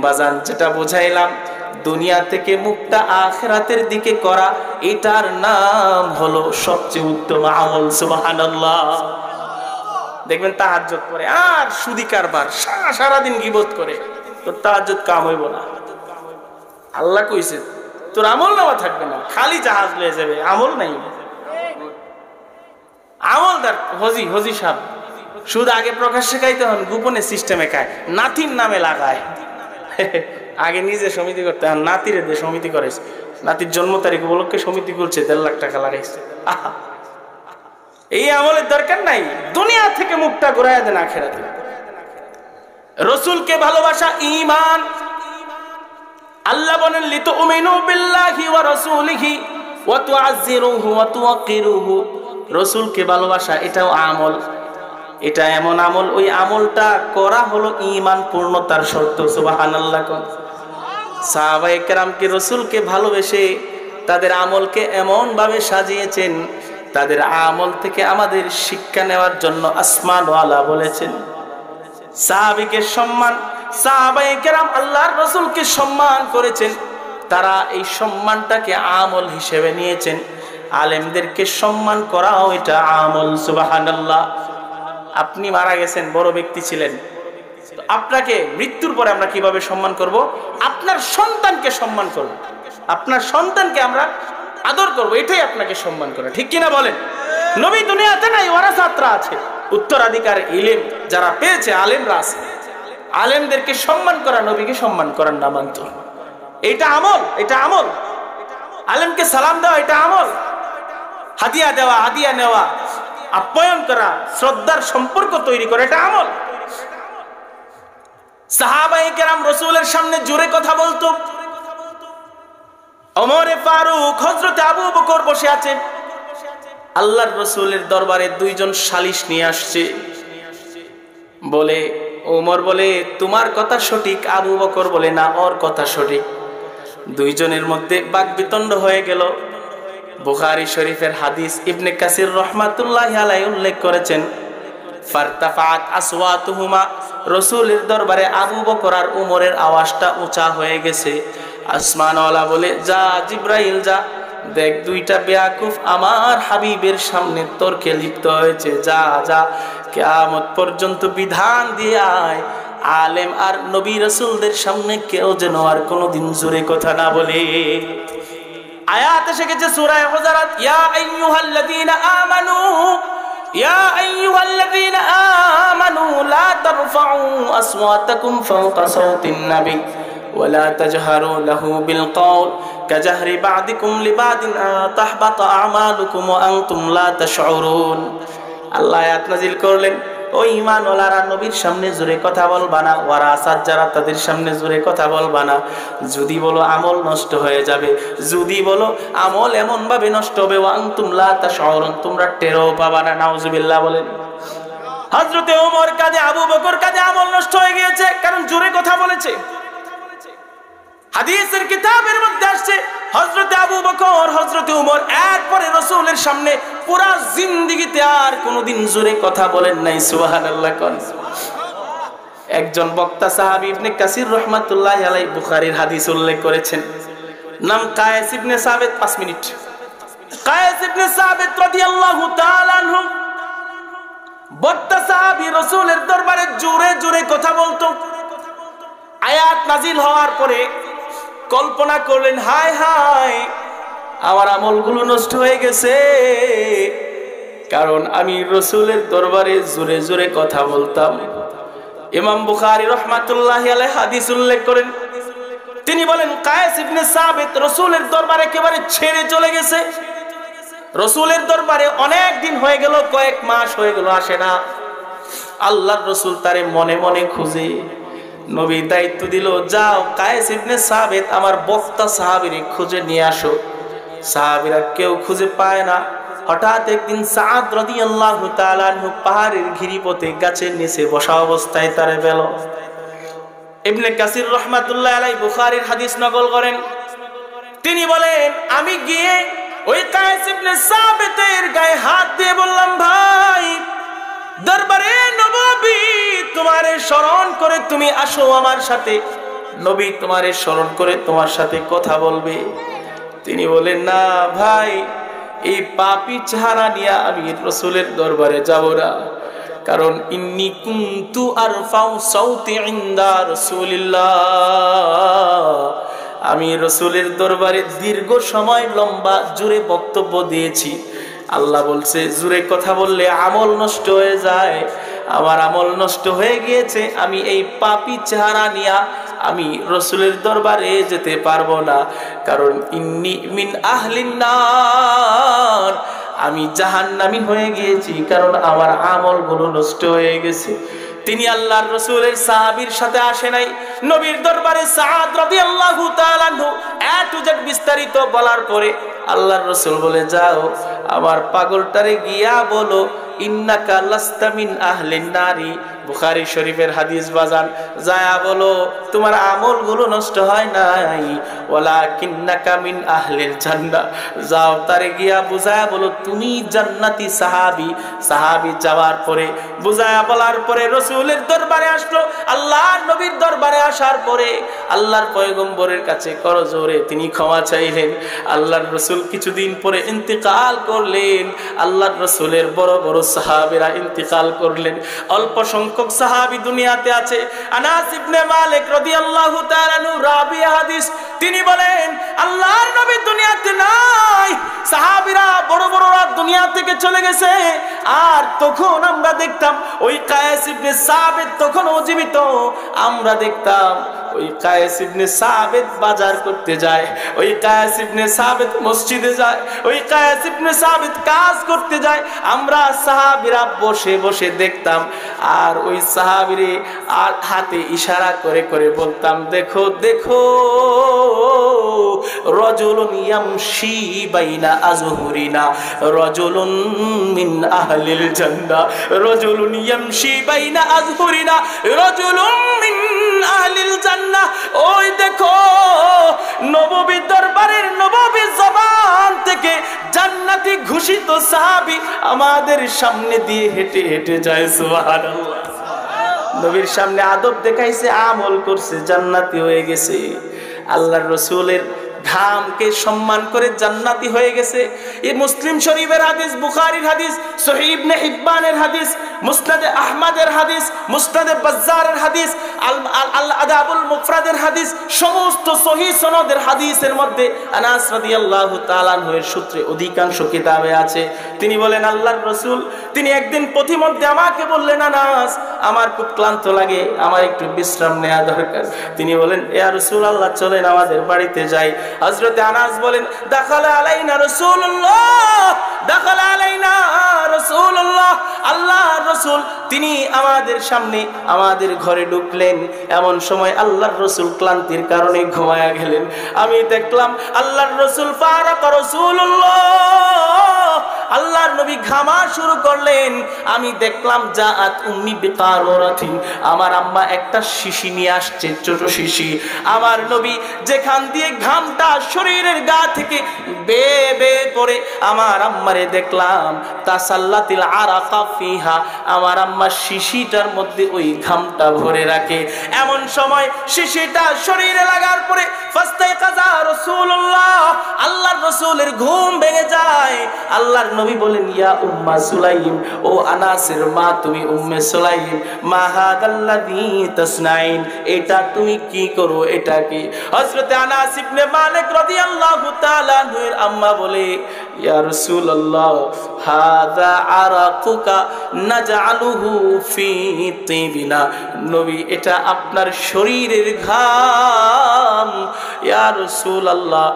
বাজান, যেটা বোঝাইলাম দুনিয়া থেকে মুখটা আখিরাতের দিকে করা, এটার নাম হলো সবচেয়ে উত্তম আমল। সুবহানাল্লাহ। দেখবেন তাহাজ্জুদ করে আর সুদি কারবার, সারাদিন গীবত করে, তোর তাহাজ্জুদ কাম হইব না। আল্লাহ কইছে তোর আমল নামা থাকবে না, খালি জাহাজ লয়ে যাবে, আমল নাই। আমলদার হজি সাহেব সুদ আগে প্রকাশ্যে খাইতে হন, গোপনে সিস্টেমে খায়, নাতির নামে লাগায়। আগে নিজে সমিতি করতে হন, নাতিরে দিয়ে সমিতি করেছে, নাতির জন্ম তারিখ উপলক্ষে সমিতি করছে, 1.5 লাখ টাকা লাগাইছে। এই আমলের দরকার নাই, দুনিয়া থেকে মুখটা ঘুরাইয়া দেন আখিরাতে। রাসূলকে ভালোবাসা ঈমান। আল্লাহ বলেন লিতুমিনু বিল্লাহি ওয়া রাসূলিহি ওয়া তুআযজিরুহু ওয়া তুওয়াক্কিরুহু। রাসূলকে ভালোবাসা এটাও আমল, এটা এমন আমল, ওই আমলটা করা হলো ঈমান পূর্ণতার শর্ত। সুবহানাল্লাহ। সাহাবায়ে কেরামকে রাসূলকে ভালোবেসে তাদের আমলকে এমন ভাবে সাজিয়েছেন, তাদের আমল থেকে আমাদের শিক্ষা নেওয়ার জন্য আসমানওয়ালা বলেছেন সাহাবীকে সম্মান। সাহাবায়ে কেরাম আল্লাহর রাসূলকে সম্মান করেছেন, তারা এই সম্মানটাকে আমল হিসেবে নিয়েছেন। আলেমদেরকে সম্মান করাও এটা আমল। সুবহানাল্লাহ। আপনি মারা গেছেন, বড় ব্যক্তি ছিলেন, আপনাকে মৃত্যুর পরে আমরা কিভাবে সম্মান করব? আপনার সন্তানকে সম্মান করব, আপনার সন্তানকে আমরা আদর করব, এটাই আপনাকে সম্মান করা, ঠিক কিনা বলেন? নবী দুনিয়াতে নাই, ওয়ারাসাতরা আছে, উত্তরাধিকার ইলম যারা পেয়েছে আলেমরা আছে। আলেমদেরকে সম্মান করা নবীকে সম্মান করার নামান্তর, এটা আমল, এটা আমল। আলেমকে সালাম দেওয়া এটা আমল, হাদিয়া দেওয়া, হাদিয়া নেওয়া, আপ্যায়ন করা, শ্রদ্ধার সম্পর্ক তৈরি করা, এটা আমল। সাহাবায়ে কেরাম রাসূলের সামনে জোরে কথা বলতো। ওমরে ফারুক, হযরত আবু বকর বসে আছে, আল্লাহর রাসূলের দরবারে দুইজন সালিশ নিয়ে আসছে। বলে ওমর বলে তোমার কথা সঠিক, আবু বকর বলে না, ওর কথা সঠিক। দুইজনের মধ্যে বাকবিতণ্ড হয়ে গেল। বুখারী শরীফের হাদিস, ইবনে কাসির রাহমাতুল্লাহি আলাইহি উল্লেখ করেছেন, ফারতাফাত আসওয়াতুহুমা, রাসূলের দরবারে আবু বকর আর ওমরের আওয়াজটা উঁচা হয়ে গেছে। আসমানওয়ালা বলে যা জিবরাইল যা, দেখ দুইটা বেয়াকুফ আমার হাবিবের সামনে তর্কে লিপ্ত হয়েছে, যা যা কিয়ামত পর্যন্ত বিধান দিয়ে আয়, আলেম আর নবী রাসূলদের সামনে কেউ যেন আর কোনোদিন জোরে কথা না বলে। আয়াত এসে গেছে সূরা হুজুরাত, ইয়া আইয়ুহাল্লাযীনা আমানু, ইয়া আইয়ুহাল্লাযীনা আমানু লা তারফাউ আসওয়াতাকুম ফাওকা সাওতিন নবী ওয়া লা তাজহারু লাহু বিল কওল কাজহরি বা'দিকুম লিবাদিন তাহবাতা আমালুকুম ওয়া আনতুম লা তাশউরুন। আল্লাহ আয়াত নাযিল করলেন, ও ঈমানওয়ালারা নবীর সামনে জোরে কথা বলবা না, ওয়ারাসাত যারা তাদের সামনে জোরে কথা বলবা না। যদি বলো আমল নষ্ট হয়ে যাবে, যদি বলো আমল এমন ভাবে নষ্ট হবে, ওয়া আনতুম লা তাশউরুন, তোমরা টেরও পাবা না। নাউজুবিল্লাহ বলেন। হযরতে ওমর কাঁধে, আবু বকর কাঁধে, আমল নষ্ট হয়ে গিয়েছে কারণ জোরে কথা বলেছে। হাদিসের কিতাবের মধ্যে আসছে হযরতে আবু বকর, হযরতে ওমর এরপরে রাসূলের সামনে পুরা জিন্দেগিতে আর কোনোদিন জোরে কথা বলেন নাই। সুবহানাল্লাহ। একজন বক্তা সাহাবী ইবনে কাসির রাহমাতুল্লাহি আলাইহি বুখারীর হাদিস উল্লেখ করেছেন, নাম কায়েস ইবনে সাবিত। 5 মিনিট। কায়েস ইবনে সাবিত রাদিয়াল্লাহু তাআলা আনহু বক্তা সাহাবী, রাসূলের দরবারে জোরে জোরে কথা বলতো। আয়াত নাজিল হওয়ার পরে কল্পনা করলেন, হায় হায় আমার আমলগুলো নষ্ট হয়ে গেছে, কারণ আমি রাসূলের দরবারে জোরে জোরে কথা বলতাম। ইমাম বুখারী রাহমাতুল্লাহি আলাইহি হাদিস উল্লেখ করেন, তিনি বলেন কায়েস ইবনে সাবিত রাসূলের দরবারে একেবারে ছেড়ে চলে গেছে। রাসূলের দরবারে অনেক দিন হয়ে গেল, কয়েক মাস হয়ে গেল, আসে না। আল্লাহর রাসূল তারে মনে মনে খুঁজে, নবী দায়িত্ব দিল, যাও কায়েস ইবনে সাবিত আমার বক্তা সাহাবীরে খুঁজে নিয়ে আসো। সাহাবীরা কেউ খুঁজে পায় না। হঠাৎ একদিন সাদ রাদিয়াল্লাহু তাআলা আনহু পাহাড়ের গিরিপথে গাছের নিচে বসা অবস্থায় তারে পেল। ইবনে কাসির রাহমাতুল্লাহি আলাইহি বুখারীর হাদিস নকল করেন, তিনি বলেন আমি গিয়ে ওই কায়েস ইবনে সাবিতের গায়ে হাত দিয়ে বললাম, ভাই দরবারে নবী তোমারে স্মরণ করে তুমি আসো আমার সাথে, নবী তোমারে স্মরণ করে তোমার সাথে কথা বলবে। তিনি বলেন, না ভাই, এই পাপী চেহারা নিয়ে আমি রাসূলের দরবারে যাব না, কারণ ইন্নী কুনতু আরফাউ সাউতি ইনদা রাসূলিল্লাহ, আমি রাসূলের দরবারে দীর্ঘ সময় লম্বা জোরে বক্তব্য দিয়েছি। আল্লাহ বলছে জোরে কথা বললে আমল নষ্ট হয়ে যায়, আমার আমল নষ্ট হয়ে গিয়েছে, আমি এই পাপী চেহারা নিয়ে আমি রাসূলের দরবারে যেতে পারবো না, কারণ ইন্নী মিন আহলিন নার, আমি জাহান্নামী হয়ে গিয়েছি, কারণ আমার আমলগুলো নষ্ট হয়ে গেছে। তিনি আল্লাহর রাসূলের সাহাবীর সাথে আসে নাই, নবীর দরবারে সাদ রাদিয়াল্লাহু তাআলা আনহু এ টু জেড বিস্তারিত বলার পরে আল্লাহর রাসূল বলে, যাও আমার পাগলটারে গিয়া বলো ইন্নাকা লাস্তা মিন আহলিন নারি, বুখারী শরীফের হাদিস বাজান, যায়া বলো তোমার আমলগুলো নষ্ট হয় নাই, ওয়ালাকিন্নাকা মিন আহলিল জান্নাহ, যাও তারে গিয়া বুঝায়া বলো তুমি জান্নাতি সাহাবী। সাহাবী যাওয়ার পরে বুঝায়া বলার পরে রাসূলের দরবারে আসলো। আল্লাহর নবীর দরবারে আসার পরে আল্লাহর পয়গম্বরের কাছে করজোরে তিনি ক্ষমা চাইলেন। আল্লাহর রাসূল কিছুদিন পরে ইন্তেকাল করলেন। আল্লাহর রাসূলের বড় বড় সাহাবীরা ইন্তেকাল করলেন। অল্প সংখ্যক সাহাবী দুনিয়াতে আছে। আনাস ইবনে মালিক রাদিয়াল্লাহু তাআলা আনহু রাবি হাদিস, তিনি বলেন আল্লাহর নবী দুনিয়াতে নাই, সাহাবীরা বড় বড়রা দুনিয়া থেকে চলে গেছে। আর তখন আমরা দেখতাম ওই কায়েস ইবনে সাবিত তখনও জীবিত। আমরা দেখতাম ওই কায়েস ইবনে সাবিত বাজার করতে যায়, ওই কায়েস ইবনে সাবিত মসজিদে যায়, ওই কায়েস ইবনে সাবিত কাজ করতে যায়। আমরা সাহাবীরা বসে বসে দেখতাম, আর ওই সাহাবীরে আর হাতে ইশারা করে করে বলতাম, দেখো দেখো রাজুলুন ইয়ামশি বাইনা আযহুরিনা রাজুলুন মিন আহলিল জান্নাহ, রাজুলুন ইয়ামশি বাইনা আযহুরিনা রাজুলুন মিন আহলিল জান্নাহ। ওই দেখো নববী দরবারের নববী জবান থেকে জান্নাতি ঘোষিত সাহাবী আমাদের সামনে দিয়ে হেঁটে হেঁটে যায়। সুবহানাল্লাহ। নবীর সামনে আদব দেখাইছে, আমল করছে, জান্নাতি হয়ে গেছে। আল্লাহর রাসূলের ঘামকে সম্মান করে জান্নাতি হয়ে গেছে। এই মুসলিম শরীফের হাদিস, বুখারীর হাদিস, সহিহ ইবনে হিব্বানের হাদিস, মুসনাদে আহমদের হাদিস, মুসনাদে বাজ্জারের হাদিস, আল আদাবুল মুফরাদের হাদিস, সমস্ত সহিহ সনদের হাদিসের মধ্যে আনাস রাদিয়াল্লাহু তাআলা আনহুর সূত্রে অধিকাংশ কিতাবে আছে। তিনি বলেন আল্লাহর রাসূল তিনি একদিন পথিমধ্যে আমাকে বললেন, আনাস আমার খুব ক্লান্ত লাগে, আমার একটু বিশ্রাম নেওয়া দরকার। তিনি বলেন, ইয়া রাসূলুল্লাহ চলেন আমাদের বাড়িতে যাই। হযরত আনাস বলেন, দাখালা আলাইনা রাসূলুল্লাহ, দাখালা আলাইনা রাসূলুল্লাহ, আল্লাহর রাসূল তিনি আমাদের সামনে আমাদের ঘরে ঢুকলেন। এমন সময় আল্লাহর রাসূল ক্লান্তির কারণে ঘুমায়া গেলেন। আমি দেখলাম আল্লাহর রাসূল ফারাক রাসূলুল্লাহ, আল্লাহর নবী ঘামা শুরু করলেন। আমি দেখলাম জাআত উম্মি বিকারাতিন, আমার আম্মা একটা শিশি নিয়ে আসছে, ছোট শিশি। আমার নবী যেখান দিয়ে ঘামটা শরীরের গা থেকে বেয়ে বেয়ে পড়ে, আমার আম্মারে দেখলাম তাসাল্লাতিল আরাকা ফিহা, আমার আম্মা শিশিটার মধ্যে ওই ঘামটা ভরে রাখে। এমন সময় শিশিটা শরীরে লাগার পরে ফাস্তাইকাযা রাসূলুল্লাহ, আল্লাহর রাসূলের ঘুম ভেঙে যায়। আল্লাহর নবী বলেন, ইয়া উম্মা সুলাইম, ও আনাসের মা তুমি উম্মে সুলাইম, মা হাদাল্লাযী তাসনাইন, এটা তুমি কি করো, এটা কি? হযরত আনাস ইবনে মালিক রাদিয়াল্লাহু তাআলা আনহুর আম্মা বলে, ইয়া রাসূলুল্লাহ, হাযা আরাকুকা নাজআলুহু ফি তিবিনা, নবী এটা আপনার শরীরের ঘাম। ইয়া রাসূলুল্লাহ,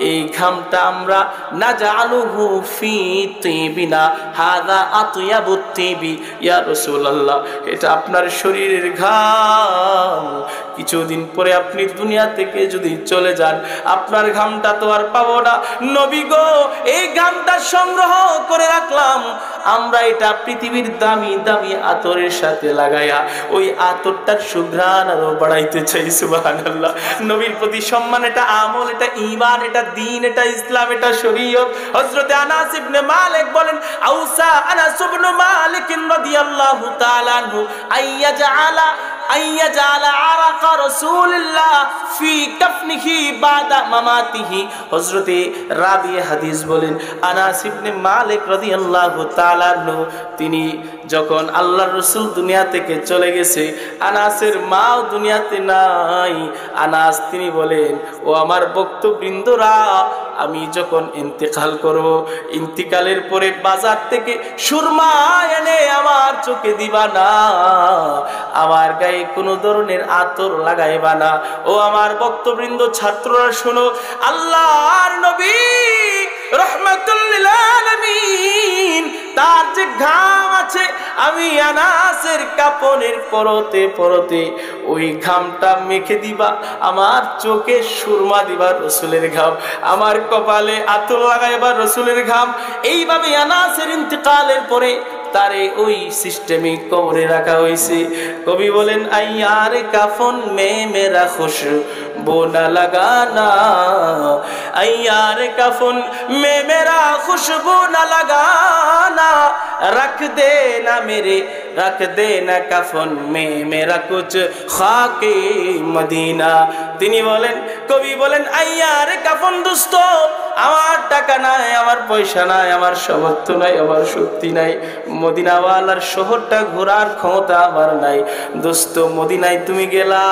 এই ঘামটা আমরা নাজআলুহু ফি তিবিনা, হাযা আতয়াবুত তিবি, ইয়া রাসূলুল্লাহ এটা আপনার শরীরের ঘাম। কিছুদিন পরে আপনি দুনিয়া থেকে যদি চলে যান, আপনার ঘামটা তো আর পাবো না। নবী গো, এই ঘামটা সংগ্রহ করে রাখলাম আমরা, এটা পৃথিবীর দামি দামি আতরের সাথে লাগাইয়া ওই আতরটার সুঘ্রাণ আরো বাড়াইতে চাই। সুবহানাল্লাহ। নবীর প্রতি সম্মান, এটা আমল, এটা ঈমান, এটা দ্বীন, এটা ইসলাম, এটা শরীয়ত। হযরত আনাস ইবনে মালিক বলেন, আউসা আনাস ইবনে মালিক রাদিয়াল্লাহু তাআলা আনহু আইয়াজালা আরাকা রাসূলুল্লাহ ফি কাফনিহি বাদা মামাতিহি। হযরতে রাবিয়া হাদিস বলেন, আনাস ইবনে মালিক রাদিয়াল্লাহু তাআলা আনহু তিনি যখন আল্লাহর রাসূল দুনিয়া থেকে চলে গেছে, আনাসের মাও দুনিয়াতে নাই। আনাস তিনি বলেন, ও আমার ভক্তবৃন্দরা, আমি যখন ইন্তেকাল করব, ইন্তেকালের পরে বাজার থেকে সুরমা এনে আমার চোখে দিবা না, আমার গায়ে কোনো ধরনের আতর লাগাইবা না। ও আমার ভক্তবৃন্দ, ছাত্ররা শোনো, আল্লাহর নবী রাহমাতুল লিল আলামিন তার যে ঘাম আছে, আমি আনাসের কাপনের পরতে পরতে ওই ঘামটা মেখে দিবা, আমার চোখে সুরমা দিবা রসুলের ঘাম, আমার কপালে আতর লাগাইবা রসুলের ঘাম। এইভাবে আনাসের ইন্তেকালের পরে তারে ওই সিস্টেমে কবরে রাখা হয়েছে। কবি বলেন, আইয়ার কাফন মে মেরা খুশবু না লাগানা, আইয়ার কাফন মে মেরা খুশবু না লাগানা, रख देना मेरे रख देना कफन में मेरा कुछ खाके मदीना। তিনি বলেন, কবি বলেন, আইয়ারে কাফন দোস্ত, আমার টাকা নাই, আমার পয়সা নাই, আমার সামর্থ্য নাই, আমার শক্তি নাই, মদিনাওয়ালার শহরটা ঘোরার ক্ষমতা আমার নাই। দোস্ত, মদিনায় তুমি গেলা,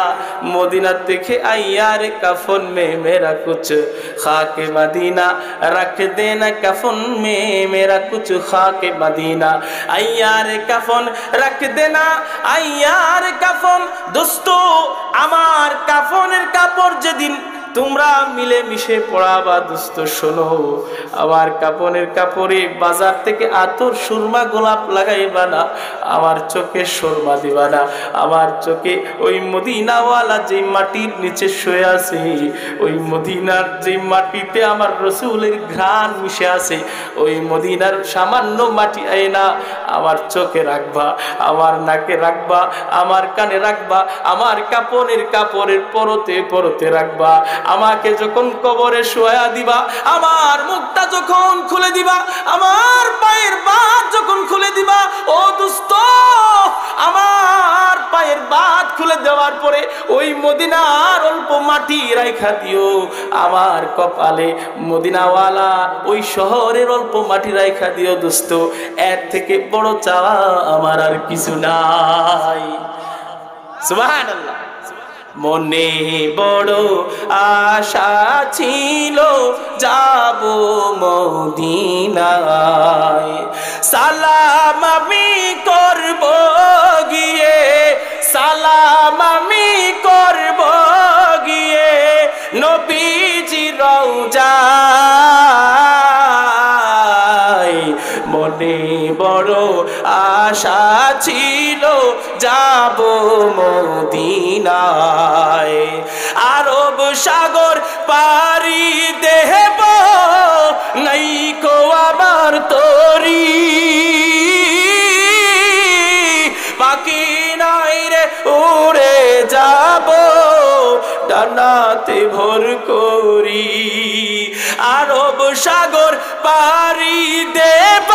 মদিনা থেকে আইয়ারে কাফন মে মেরা কুছ খাকে মদিনা, রাখ দেনা কাফন মে মেরা কুছ খাকে মদিনা, আইয়ারে কাফন রাখ দেনা, আইয়ারে কাফন। দোস্ত, আমার কাফনের কাপড় যেদিন তোমরা মিলে মিশে পড়াবা, দোস্ত শোনো, আমার কাপনের কাপড়ে বাজার থেকে আতর সুরমা গোলাপ লাগাইবা না, আমার চোখে সুরমা দিবা না, আমার চোখে ওই মদিনাওয়ালা যে মাটির নিচে শুয়ে আছে, ওই মদিনার যে মাটিতে আমার রসুলের ঘ্রাণ মিশে আছে, ওই মদিনার সামান্য মাটি আয়না আমার চোখে রাখবা, আমার নাকে রাখবা, আমার কানে রাখবা, আমার কাপনের কাপড়ের পরতে পরতে রাখবা। আমাকে যখন কবরে শোয়া দিবা, আমার মুখটা যখন খুলে দিবা, আমার পায়ের বাত যখন খুলে দিবা, ও দোস্ত, আমার পায়ের বাত খুলে দেওয়ার পরে ওই মদিনার অল্প মাটি রাইখা দিও, আমার কপালে মদিনাওয়ালা ওই শহরের অল্প মাটি রাইখা দিও। দোস্ত, এর থেকে বড় চাওয়া আমার আর কিছু নাই। সুবহানাল্লাহ। মনে বড় আশা ছিল যাব মদিনায়, সালাম আমি করব গিয়ে, সালাম আমি করব গিয়ে নবীজি রওজায়। মনে বড় আশা ছিল যাব মদিনায়, আরব সাগর পারি দেব নাই কো আমার তরি, বাকি নাই রে উড়ে যাব ডানাতে ভর করি, আরব সাগর পারি দেব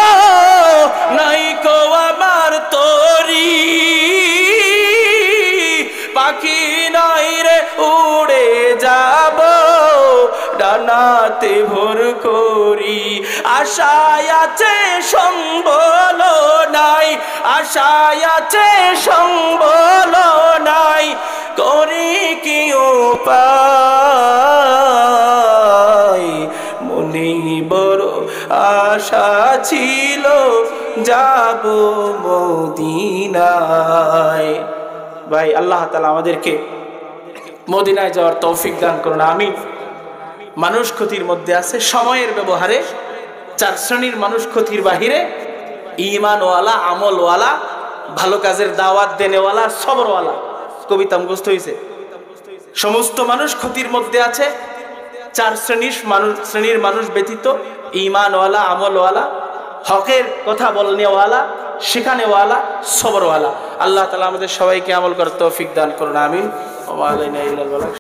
নাই কো আমার তরি, পাখি নাই রে উড়ে যাব ডানা আশাতে ভোর করি, আশায় আছে সম্বল নাই, আশায় আছে সম্বল নাই, করি কি উপায়, মনে বড় আশা ছিল যাব মদিনায়। ভাই আল্লাহ তাআলা আমাদেরকে মদিনায় যাওয়ার তৌফিক দান করুন, আমিন। মানুষ ক্ষতির মধ্যে আছে সময়ের ব্যবহারে। 4 শ্রেণীর মানুষ ক্ষতির বাহিরে: ঈমানওয়ালা, আমলওয়ালা, ভালো কাজের দাওয়াত দেনেওয়ালা, সবরওয়ালা। কবিতা মুখস্থ হয়েছে। সমস্ত মানুষ ক্ষতির মধ্যে আছে 4 শ্রেণীর মানুষ ব্যতীত: ঈমানওয়ালা, আমলওয়ালা, হকের কথা বলনেওয়ালা, শেখানেওয়ালা, সবরওয়ালা। আল্লাহ তাআলা আমাদের সবাইকে আমল করার তৌফিক দান করুন, আমিন। ওয়া আলাইনা ইল্লাল বালাগ।